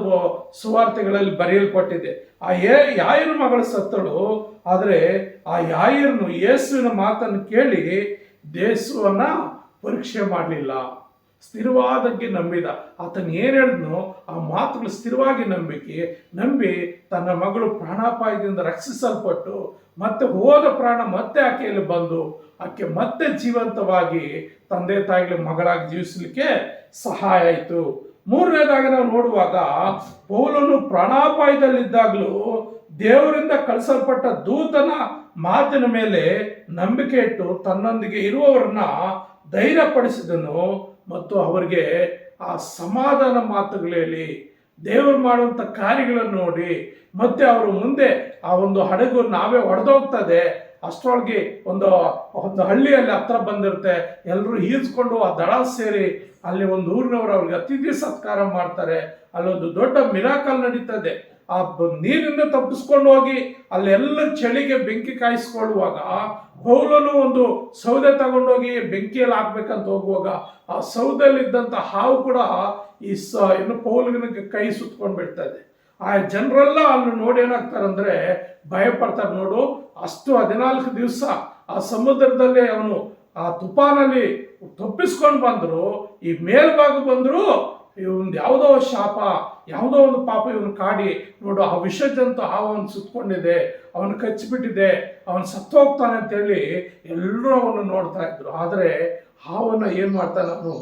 ಸುವಾರ್ತೆಗಳಲ್ಲಿ ಬರೆಯಲ್ಪಟ್ಟಿದೆ. ಆ ಯಾಯೇರನ ಮಗಳು ಸತ್ತಳು. ಆದರೆ ಆ ಯಾಯೇರನು ಯೇಸುವಿನ ಮಾತನ್ನು ಕೇಳಿ ಯೇಸುವನ್ನ ಪರೀಕ್ಷೆ ಮಾಡಲಿಲ್ಲ, ಸ್ಥಿರವಾದಕ್ಕೆ ನಂಬಿದ. ಆತನು ಏನು ಹೇಳಿದ್ನೋ ಆ ಮಾತುಗಳು ಸ್ಥಿರವಾಗಿ ನಂಬಿ ತನ್ನ ಮಗಳು ಪ್ರಾಣಾಪಾಯದಿಂದ ರಕ್ಷಿಸಲ್ಪಟ್ಟು ಮತ್ತೆ ಹೋದ ಪ್ರಾಣ ಮತ್ತೆ ಆಕೆಯಲ್ಲಿ ಬಂದು ಆಕೆ ಮತ್ತೆ ಜೀವಂತವಾಗಿ ತಂದೆ ತಾಯಿಗಳ ಮಗಳಾಗಿ ಜೀವಿಸಲಿಕ್ಕೆ ಸಹಾಯ ಆಯಿತು. ಮೂರನೇದಾಗಿ ನಾವು ನೋಡುವಾಗ ಪೌಲನು ಪ್ರಾಣಾಪಾಯದಲ್ಲಿದ್ದಾಗಲೂ ದೇವರಿಂದ ಕಳಿಸಲ್ಪಟ್ಟ ದೂತನ ಮಾತಿನ ಮೇಲೆ ನಂಬಿಕೆ ಇಟ್ಟು ತನ್ನೊಂದಿಗೆ ಇರುವವರನ್ನ ಧೈರ್ಯಪಡಿಸಿದನು ಮತ್ತು ಅವರಿಗೆ ಆ ಸಮಾಧಾನ ಮಾತುಗಳಲ್ಲಿ ದೇವರು ಮಾಡುವಂಥ ಕಾರ್ಯಗಳನ್ನು ನೋಡಿ, ಮತ್ತೆ ಅವರು ಮುಂದೆ ಆ ಒಂದು ಹಡಗು ನಾವೇ ಒಡೆದೋಗ್ತದೆ, ಅಷ್ಟರೊಳಗೆ ಒಂದು ಹಳ್ಳಿಯಲ್ಲಿ ಹತ್ರ ಬಂದಿರುತ್ತೆ, ಎಲ್ಲರೂ ಈಜ್ಕೊಂಡು ಆ ದಡ ಸೇರಿ ಅಲ್ಲಿ ಒಂದು ಊರಿನವರು ಅವ್ರಿಗೆ ಅತಿಥಿ ಸತ್ಕಾರ ಮಾಡ್ತಾರೆ. ಅಲ್ಲೊಂದು ದೊಡ್ಡ ಮಿರಾಕಲ್ ನಡೀತದೆ. ಆ ನೀರಿಂದ ತಪ್ಪಿಸ್ಕೊಂಡು ಹೋಗಿ ಅಲ್ಲೆಲ್ಲ ಚಳಿಗೆ ಬೆಂಕಿ ಕಾಯಿಸ್ಕೊಳ್ಳುವಾಗ ಪೌಲನು ಒಂದು ಸೌದೆ ತಗೊಂಡೋಗಿ ಬೆಂಕಿಯಲ್ಲಿ ಹಾಕ್ಬೇಕಂತ ಹೋಗುವಾಗ ಆ ಸೌದೆಯಲ್ಲಿದ್ದಂಥ ಹಾವು ಕೂಡ ಇನ್ನು ಪೌಲನಿಗೆ ಕೈ ಸುತ್ಕೊಂಡು ಬಿಡ್ತದೆ. ಆ ಜನರೆಲ್ಲ ಅಲ್ಲಿ ನೋಡಿ ಏನಾಗ್ತಾರಂದ್ರೆ ಭಯ ಪಡ್ತಾರೆ. ನೋಡು, ಅಷ್ಟು 14 ದಿವಸ ಆ ಸಮುದ್ರದಲ್ಲಿ ಅವನು ಆ ತುಫಾನಲ್ಲಿ ತಪ್ಪಿಸ್ಕೊಂಡು ಬಂದ್ರು, ಈ ಮೇಲ್ಭಾಗ ಬಂದ್ರು ಇವನ್ ಯಾವುದೋ ಶಾಪ, ಯಾವುದೋ ಒಂದು ಪಾಪ ಇವನು ಕಾಡಿ ನೋಡು, ಆ ವಿಷಜಂತು ಹಾವನ್ನು ಸುತ್ತಕೊಂಡಿದೆ, ಅವನು ಕಚ್ಚಿಬಿಟ್ಟಿದೆ, ಅವನು ಸತ್ತೋಗ್ತಾನೆ ಅಂತೇಳಿ ಎಲ್ಲರೂ ಅವನು ನೋಡ್ತಾ ಇದ್ರು. ಆದರೆ ಹಾವನ್ನು ಏನು ಮಾಡ್ತಾನೆ, ಅವನು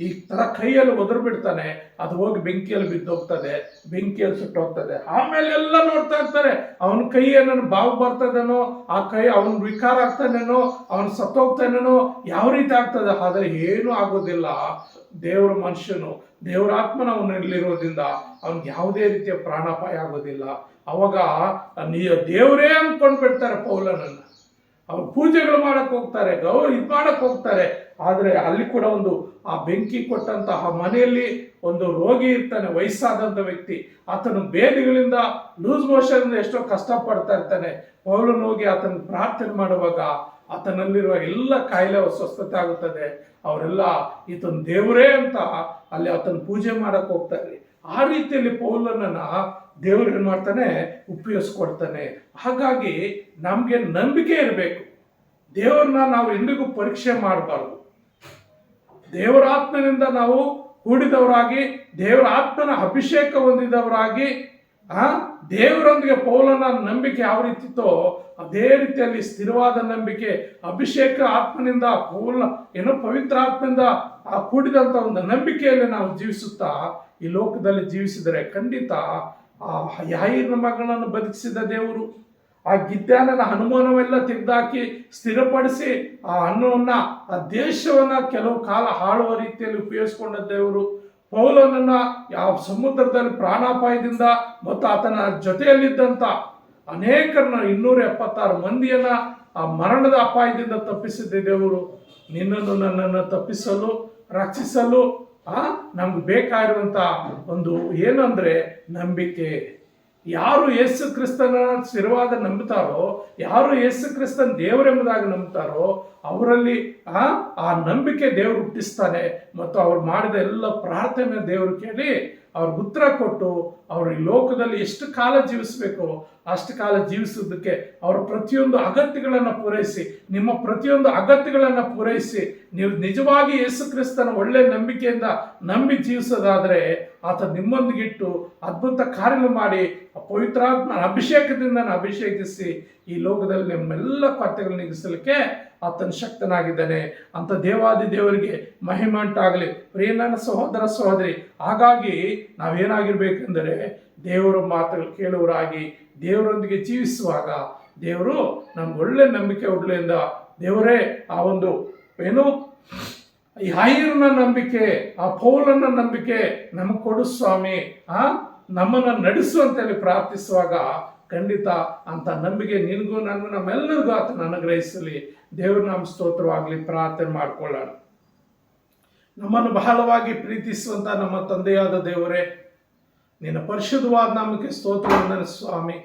ಈ ಥರ ಕೈಯಲ್ಲಿ ಒದರು ಬಿಡ್ತಾನೆ, ಅದು ಹೋಗಿ ಬೆಂಕಿಯಲ್ಲಿ ಬಿದ್ದೋಗ್ತದೆ, ಬೆಂಕಿಯಲ್ಲಿ ಸುಟ್ಟೋಗ್ತದೆ. ಆಮೇಲೆ ಎಲ್ಲ ನೋಡ್ತಾ ಇರ್ತಾರೆ, ಅವನ ಕೈ ಏನನ್ನು ಬಾವು ಬರ್ತದೇನೋ, ಆ ಕೈ ಅವನು ವಿಕಾರ ಆಗ್ತಾನೇನೋ, ಅವನು ಸತ್ತೋಗ್ತಾನೇನೋ, ಯಾವ ರೀತಿ ಆಗ್ತದೆ. ಆದರೆ ಏನೂ ಆಗೋದಿಲ್ಲ. ದೇವರ ಮನುಷ್ಯನು, ದೇವರ ಆತ್ಮನ ಅವನಲ್ಲಿರೋದ್ರಿಂದ ಅವನಿಗೆ ಯಾವುದೇ ರೀತಿಯ ಪ್ರಾಣಾಪಾಯ ಆಗೋದಿಲ್ಲ. ಅವಾಗ ದೇವರೇ ಅಂದ್ಕೊಂಡು ಬಿಡ್ತಾರೆ ಪೌಲನನ್ನು. ಅವ್ರು ಪೂಜೆಗಳು ಮಾಡಕ್ಕೆ ಹೋಗ್ತಾರೆ, ಇದು ಮಾಡಕ್ಕೆ ಹೋಗ್ತಾರೆ. ಆದರೆ ಅಲ್ಲಿ ಕೂಡ ಒಂದು ಆ ಬೆಂಕಿ ಕೊಟ್ಟಂತಹ ಮನೆಯಲ್ಲಿ ಒಂದು ರೋಗಿ ಇರ್ತಾನೆ, ವಯಸ್ಸಾದಂಥ ವ್ಯಕ್ತಿ. ಆತನು ಬೇದಿಗಳಿಂದ ಲೂಸ್ ಮೋಷನ್ ಎಷ್ಟೋ ಕಷ್ಟಪಡ್ತಾ ಇರ್ತಾನೆ. ಪೌಲನು ಹೋಗಿ ಆತನ ಪ್ರಾರ್ಥನೆ ಮಾಡುವಾಗ ಆತನಲ್ಲಿರುವ ಎಲ್ಲ ಕಾಯಿಲೆ ಸ್ವಸ್ಥತೆ ಆಗುತ್ತದೆ. ಅವರೆಲ್ಲ ಈತನ ದೇವರೇ ಅಂತ ಅಲ್ಲಿ ಆತನ ಪೂಜೆ ಮಾಡಕ್ಕೆ ಹೋಗ್ತಾರೆ. ಆ ರೀತಿಯಲ್ಲಿ ಪೌಲನನ್ನ ದೇವರು ಏನು ಮಾಡ್ತಾನೆ, ಉಪಯೋಗಿಸ್ಕೊಡ್ತಾನೆ. ಹಾಗಾಗಿ ನಮಗೆ ನಂಬಿಕೆ ಇರಬೇಕು. ದೇವರನ್ನ ನಾವು ಎಂದಿಗೂ ಪರೀಕ್ಷೆ ಮಾಡಬಾರ್ದು. ದೇವರ ಆತ್ಮನಿಂದ ನಾವು ಕೂಡಿದವರಾಗಿ, ದೇವರ ಆತ್ಮನ ಅಭಿಷೇಕ ಹೊಂದಿದವರಾಗಿ, ದೇವರೊಂದಿಗೆ ಪೌಲನ ನಂಬಿಕೆ ಯಾವ ರೀತಿತ್ತೋ ಅದೇ ರೀತಿಯಲ್ಲಿ ಸ್ಥಿರವಾದ ನಂಬಿಕೆ, ಅಭಿಷೇಕ ಆತ್ಮನಿಂದ ಪವಿತ್ರ ಆತ್ಮನಿಂದ ಕೂಡಿದಂಥ ಒಂದು ನಂಬಿಕೆಯಲ್ಲಿ ನಾವು ಜೀವಿಸುತ್ತಾ ಈ ಲೋಕದಲ್ಲಿ ಜೀವಿಸಿದರೆ ಖಂಡಿತ ಆ ಯಾಯೇರನ ಮಗನನ್ನು ಬದುಕಿಸಿದ ದೇವರು, ಆ ಗಿದ್ಯೋನನ ಅನುಮಾನವೆಲ್ಲ ತೆಗೆದಾಕಿ ಸ್ಥಿರಪಡಿಸಿ ಆ ಅನ್ನವನ್ನ, ಆ ದೇಶವನ್ನ ಕೆಲವು ಕಾಲ ಆಳುವ ರೀತಿಯಲ್ಲಿ ಉಪಯೋಗಿಸಿಕೊಂಡ ದೇವರು, ಪೌಲನನ್ನ ಯಾವ ಸಮುದ್ರದಲ್ಲಿ ಪ್ರಾಣಾಪಾಯದಿಂದ ಮತ್ತು ಆತನ ಜೊತೆಯಲ್ಲಿದ್ದಂಥ ಅನೇಕರನ್ನ 276 ಮಂದಿಯನ್ನ ಆ ಮರಣದ ಅಪಾಯದಿಂದ ತಪ್ಪಿಸಿದ ದೇವರು, ನಿನ್ನನ್ನು ನನ್ನನ್ನು ತಪ್ಪಿಸಲು, ರಕ್ಷಿಸಲು ನಮ್ಗೆ ಬೇಕಾಗಿರುವಂಥ ಒಂದು ಏನಂದ್ರೆ ನಂಬಿಕೆ. ಯಾರು ಯೇಸು ಕ್ರಿಸ್ತನ ಸ್ಥಿರವಾದ ನಂಬುತ್ತಾರೋ, ಯಾರು ಯೇಸು ಕ್ರಿಸ್ತನ ದೇವರೆಂಬುದಾಗಿ ನಂಬುತ್ತಾರೋ ಅವರಲ್ಲಿ ಆ ನಂಬಿಕೆ ದೇವರು ಹುಟ್ಟಿಸ್ತಾನೆ. ಮತ್ತು ಅವ್ರು ಮಾಡಿದ ಎಲ್ಲ ಪ್ರಾರ್ಥನೆ ದೇವರು ಕೇಳಿ ಅವ್ರಿಗೆ ಉತ್ತರ ಕೊಟ್ಟು ಅವರು ಈ ಲೋಕದಲ್ಲಿ ಎಷ್ಟು ಕಾಲ ಜೀವಿಸಬೇಕು ಅಷ್ಟು ಕಾಲ ಜೀವಿಸೋದಕ್ಕೆ ಅವರ ಪ್ರತಿಯೊಂದು ಅಗತ್ಯಗಳನ್ನು ಪೂರೈಸಿ, ನಿಮ್ಮ ಪ್ರತಿಯೊಂದು ಅಗತ್ಯಗಳನ್ನು ಪೂರೈಸಿ ನೀವು ನಿಜವಾಗಿ ಯೇಸು ಕ್ರಿಸ್ತನ ಒಳ್ಳೆ ನಂಬಿಕೆಯಿಂದ ನಂಬಿ ಜೀವಿಸೋದಾದರೆ ಆತ ನಿಮ್ಮೊಂದಿಗಿಟ್ಟು ಅದ್ಭುತ ಕಾರ್ಯ ಮಾಡಿ ಪವಿತ್ರಾತ್ಮ ಅಭಿಷೇಕದಿಂದ ಅಭಿಷೇಕಿಸಿ ಈ ಲೋಕದಲ್ಲಿ ನಿಮ್ಮೆಲ್ಲ ಕೊರತೆಗಳನ್ನು ನೀಗಿಸಲಿಕ್ಕೆ ಆತನ ಶಕ್ತನಾಗಿದ್ದಾನೆ ಅಂತ ದೇವಾದಿ ದೇವರಿಗೆ ಮಹಿಮೆ ಉಂಟಾಗಲಿ. ಪ್ರಿಯ ನನ್ನ ಸಹೋದರ ಸಹೋದರಿ, ಹಾಗಾಗಿ ನಾವೇನಾಗಿರ್ಬೇಕೆಂದರೆ ದೇವರ ಮಾತುಗಳು ಕೇಳುವರಾಗಿ ದೇವರೊಂದಿಗೆ ಜೀವಿಸುವಾಗ ದೇವರು ನಮ್ಗೆ ಒಳ್ಳೆ ನಂಬಿಕೆ ಉಡ್ಲಿಂದ ದೇವರೇ ಆ ಒಂದು ಏನು ಈ ಹಾಯಿರನ ನಂಬಿಕೆ, ಆ ಪೌಲನ ನಂಬಿಕೆ ನಮಗೆ ಕೊಡು ಸ್ವಾಮಿ, ನಮ್ಮನ್ನು ನಡೆಸು ಅಂತೇಳಿ ಪ್ರಾರ್ಥಿಸುವಾಗ ಖಂಡಿತ ಅಂತ ನಂಬಿಕೆ ನಿನಗೂ ನನಗೂ ನಮ್ಮೆಲ್ಲರಿಗೂ ಆತನ ಅನುಗ್ರಹಿಸಲಿ. ದೇವ್ರ ನಾಮ ಸ್ತೋತ್ರವಾಗಲಿ. ಪ್ರಾರ್ಥನೆ ಮಾಡ್ಕೊಳ್ಳೋಣ. ನಮ್ಮನ್ನು ಬಹಳವಾಗಿ ಪ್ರೀತಿಸುವಂತ ನಮ್ಮ ತಂದೆಯಾದ ದೇವರೇ, ನಿನ್ನ ಪರಿಶುದ್ಧವಾದ ನಾಮಕ್ಕೆ ಸ್ತೋತ್ರವಂದನೆ ಸ್ವಾಮಿ.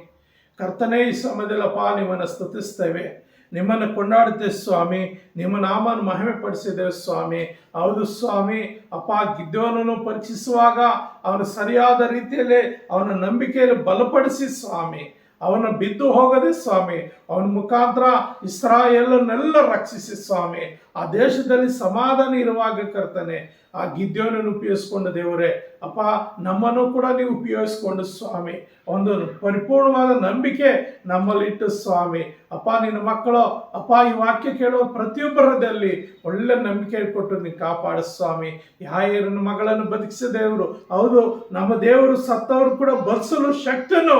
ಕರ್ತನೇ, ಈ ಸಮಯದಲ್ಲಪ್ಪ ನಿಮ್ಮನ್ನು ಸ್ತುತಿಸ್ತೇವೆ, ನಿಮ್ಮನ್ನು ಕೊಂಡಾಡುತ್ತೇವೆ ಸ್ವಾಮಿ, ನಿಮ್ಮ ನಾಮನ್ನು ಮಹಿಮೆ ಪಡಿಸಿದ್ದೇವೆ ಸ್ವಾಮಿ. ಹೌದು ಸ್ವಾಮಿ, ಅಪ್ಪ ಗಿದ್ಯೋನನ್ನು ಪರೀಕ್ಷಿಸುವಾಗ ಅವನು ಸರಿಯಾದ ರೀತಿಯಲ್ಲಿ ಅವನ ನಂಬಿಕೆಯಲ್ಲಿ ಬಲಪಡಿಸಿ ಸ್ವಾಮಿ, ಅವನ ಬಿದ್ದು ಹೋಗದೆ ಸ್ವಾಮಿ, ಅವನ ಮುಖಾಂತರ ಇಸ್ರಾಯೇಲನ್ನೆಲ್ಲ ರಕ್ಷಿಸಿ ಸ್ವಾಮಿ. ಆ ದೇಶದಲ್ಲಿ ಸಮಾಧಾನ ಇರುವಾಗ ಕರ್ತನೆ ಆ ಗಿದ್ಯೋನನ್ನು ಉಪಯೋಗಿಸ್ಕೊಂಡು ದೇವರೇ ಅಪ್ಪ ನಮ್ಮನ್ನು ಕೂಡ ನೀವು ಉಪಯೋಗಿಸ್ಕೊಂಡು ಸ್ವಾಮಿ, ಒಂದು ಪರಿಪೂರ್ಣವಾದ ನಂಬಿಕೆ ನಮ್ಮಲ್ಲಿಟ್ಟು ಸ್ವಾಮಿ. ಅಪ್ಪ ನಿನ್ನ ಮಕ್ಕಳು ಅಪ್ಪ ಈ ವಾಕ್ಯ ಕೇಳುವ ಪ್ರತಿಯೊಬ್ಬರದಲ್ಲಿ ಒಳ್ಳೆ ನಂಬಿಕೆ ಕೊಟ್ಟು ನೀವು ಕಾಪಾಡು ಸ್ವಾಮಿ. ಯಾಯರನ್ನ ಮಗಳನ್ನು ಬದುಕಿಸಿದ ದೇವರು, ಹೌದು ನಮ್ಮ ದೇವರು ಸತ್ತವರು ಕೂಡ ಬದುಸಲು ಶಕ್ತನು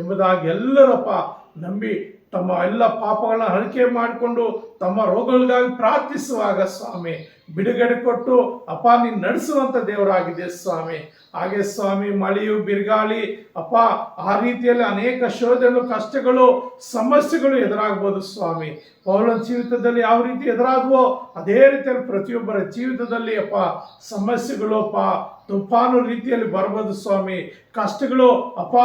ಎಂಬುದಾಗಿ ಎಲ್ಲರಪ್ಪ ನಂಬಿ ತಮ್ಮ ಎಲ್ಲ ಪಾಪಗಳನ್ನ ಹರಕೆ ಮಾಡಿಕೊಂಡು ತಮ್ಮ ರೋಗಗಳಿಗಾಗಿ ಪ್ರಾರ್ಥಿಸುವಾಗ ಸ್ವಾಮಿ ಬಿಡುಗಡೆ ಕೊಟ್ಟು ಅಪ್ಪ ನೀನು ನಡೆಸುವಂತ ದೇವರಾಗಿದೆ ಸ್ವಾಮಿ. ಹಾಗೆ ಸ್ವಾಮಿ ಮಳೆಯು ಬಿರುಗಾಳಿ ಅಪ್ಪ ಆ ರೀತಿಯಲ್ಲಿ ಅನೇಕ ಶೋಧನೆಗಳು, ಕಷ್ಟಗಳು, ಸಮಸ್ಯೆಗಳು ಎದುರಾಗ್ಬೋದು ಸ್ವಾಮಿ. ಪೌಲನ ಜೀವಿತದಲ್ಲಿ ಯಾವ ರೀತಿ ಎದುರಾದ್ವೋ ಅದೇ ರೀತಿಯಲ್ಲಿ ಪ್ರತಿಯೊಬ್ಬರ ಜೀವಿತದಲ್ಲಿ ಅಪ್ಪ ಸಮಸ್ಯೆಗಳು ಅಪ್ಪ ತುಫಾನು ರೀತಿಯಲ್ಲಿ ಬರ್ಬೋದು ಸ್ವಾಮಿ. ಕಷ್ಟಗಳು ಅಪ್ಪ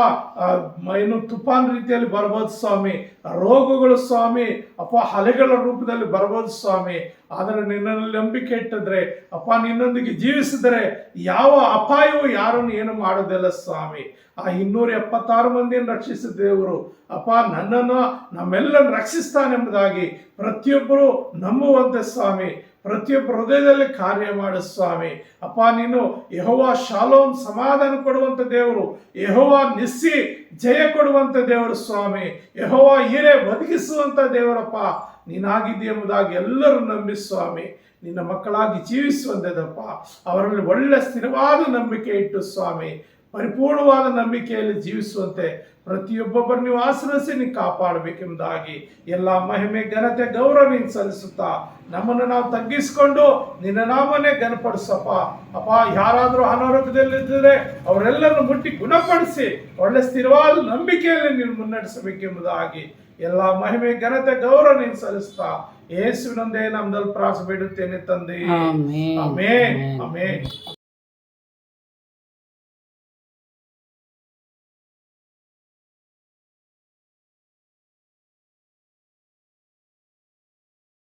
ಏನು ತುಫಾನು ರೀತಿಯಲ್ಲಿ ಬರ್ಬೋದು ಸ್ವಾಮಿ. ರೋಗಗಳು ಸ್ವಾಮಿ ಅಪ್ಪ ಅಲೆಗಳ ರೂಪದಲ್ಲಿ ಬರ್ಬೋದು ಸ್ವಾಮಿ. ಆದರೆ ನಿನ್ನಲ್ಲಿ ನಂಬಿಕೆ ಇಟ್ಟಿದ್ರೆ ಅಪ್ಪ ನಿನ್ನೊಂದಿಗೆ ಜೀವಿಸಿದರೆ ಯಾವ ಅಪಾಯವೂ ಯಾರನ್ನು ಏನು ಮಾಡೋದಿಲ್ಲ ಸ್ವಾಮಿ. ಆ 276 ಮಂದಿಯನ್ನು ರಕ್ಷಿಸಿದ ದೇವರು ಅಪ್ಪ ನನ್ನನ್ನು ನಮ್ಮೆಲ್ಲನ್ನು ರಕ್ಷಿಸ್ತಾನೆಂಬುದಾಗಿ ಪ್ರತಿಯೊಬ್ಬರು ನಂಬುವಂತೆ ಸ್ವಾಮಿ, ಪ್ರತಿಯೊಬ್ಬರ ಹೃದಯದಲ್ಲಿ ಕಾರ್ಯ ಮಾಡು ಸ್ವಾಮಿ. ಅಪ್ಪ ನೀನು ಯೆಹೋವ ಶಾಲೋಮ್ ಸಮಾಧಾನ ಕೊಡುವಂತ ದೇವರು, ಯೆಹೋವ ನಿಸ್ಸಿ ಜಯ ಕೊಡುವಂತ ದೇವರು ಸ್ವಾಮಿ, ಯೆಹೋವ ಹೀರೆ ಒದಗಿಸುವಂತ ದೇವರಪ್ಪ ನೀನಾಗಿದ್ದೆ ಎಂಬುದಾಗಿ ಎಲ್ಲರೂ ನಂಬಿ ಸ್ವಾಮಿ ನಿನ್ನ ಮಕ್ಕಳಾಗಿ ಜೀವಿಸುವಂತೆದಪ್ಪ ಅವರಲ್ಲಿ ಒಳ್ಳೆ ಸ್ಥಿರವಾದ ನಂಬಿಕೆ ಇಟ್ಟು ಸ್ವಾಮಿ ಪರಿಪೂರ್ಣವಾದ ನಂಬಿಕೆಯಲ್ಲಿ ಜೀವಿಸುವಂತೆ ಪ್ರತಿಯೊಬ್ಬೊಬ್ಬರು ನೀವು ಆಶ್ರಯಿಸಿ ನೀವು ಕಾಪಾಡಬೇಕೆಂಬುದಾಗಿ ಎಲ್ಲ ಮಹಿಮೆ ಘನತೆ ಗೌರವ ನೀನು ಸಲ್ಲಿಸುತ್ತಾ ನಮ್ಮನ್ನು ನಾವು ತಗ್ಗಿಸಿಕೊಂಡು ನಿನ್ನ ನಾಮನ್ನೇ ಘನಪಡಿಸಪ್ಪ. ಅಪ್ಪ ಯಾರಾದರೂ ಅನಾರೋಗ್ಯದಲ್ಲಿದ್ದರೆ ಅವರೆಲ್ಲರನ್ನು ಮುಟ್ಟಿ ಗುಣಪಡಿಸಿ ಒಳ್ಳೆ ಸ್ಥಿರವಾದ ನಂಬಿಕೆಯಲ್ಲಿ ನೀನು ಮುನ್ನಡೆಸಬೇಕೆಂಬುದಾಗಿ ಎಲ್ಲ ಮಹಿಮೆ ಘನತೆ ಗೌರವ ನೀನು ಸಲ್ಲಿಸ್ತಾ ಯೇಸುವಿನೊಂದೇ ನಮ್ದಲ್ಲಿ ಪ್ರಾರ್ಥನೆ ಬೇಡುತ್ತೇನೆ ತಂದೆ. Amen amen amen.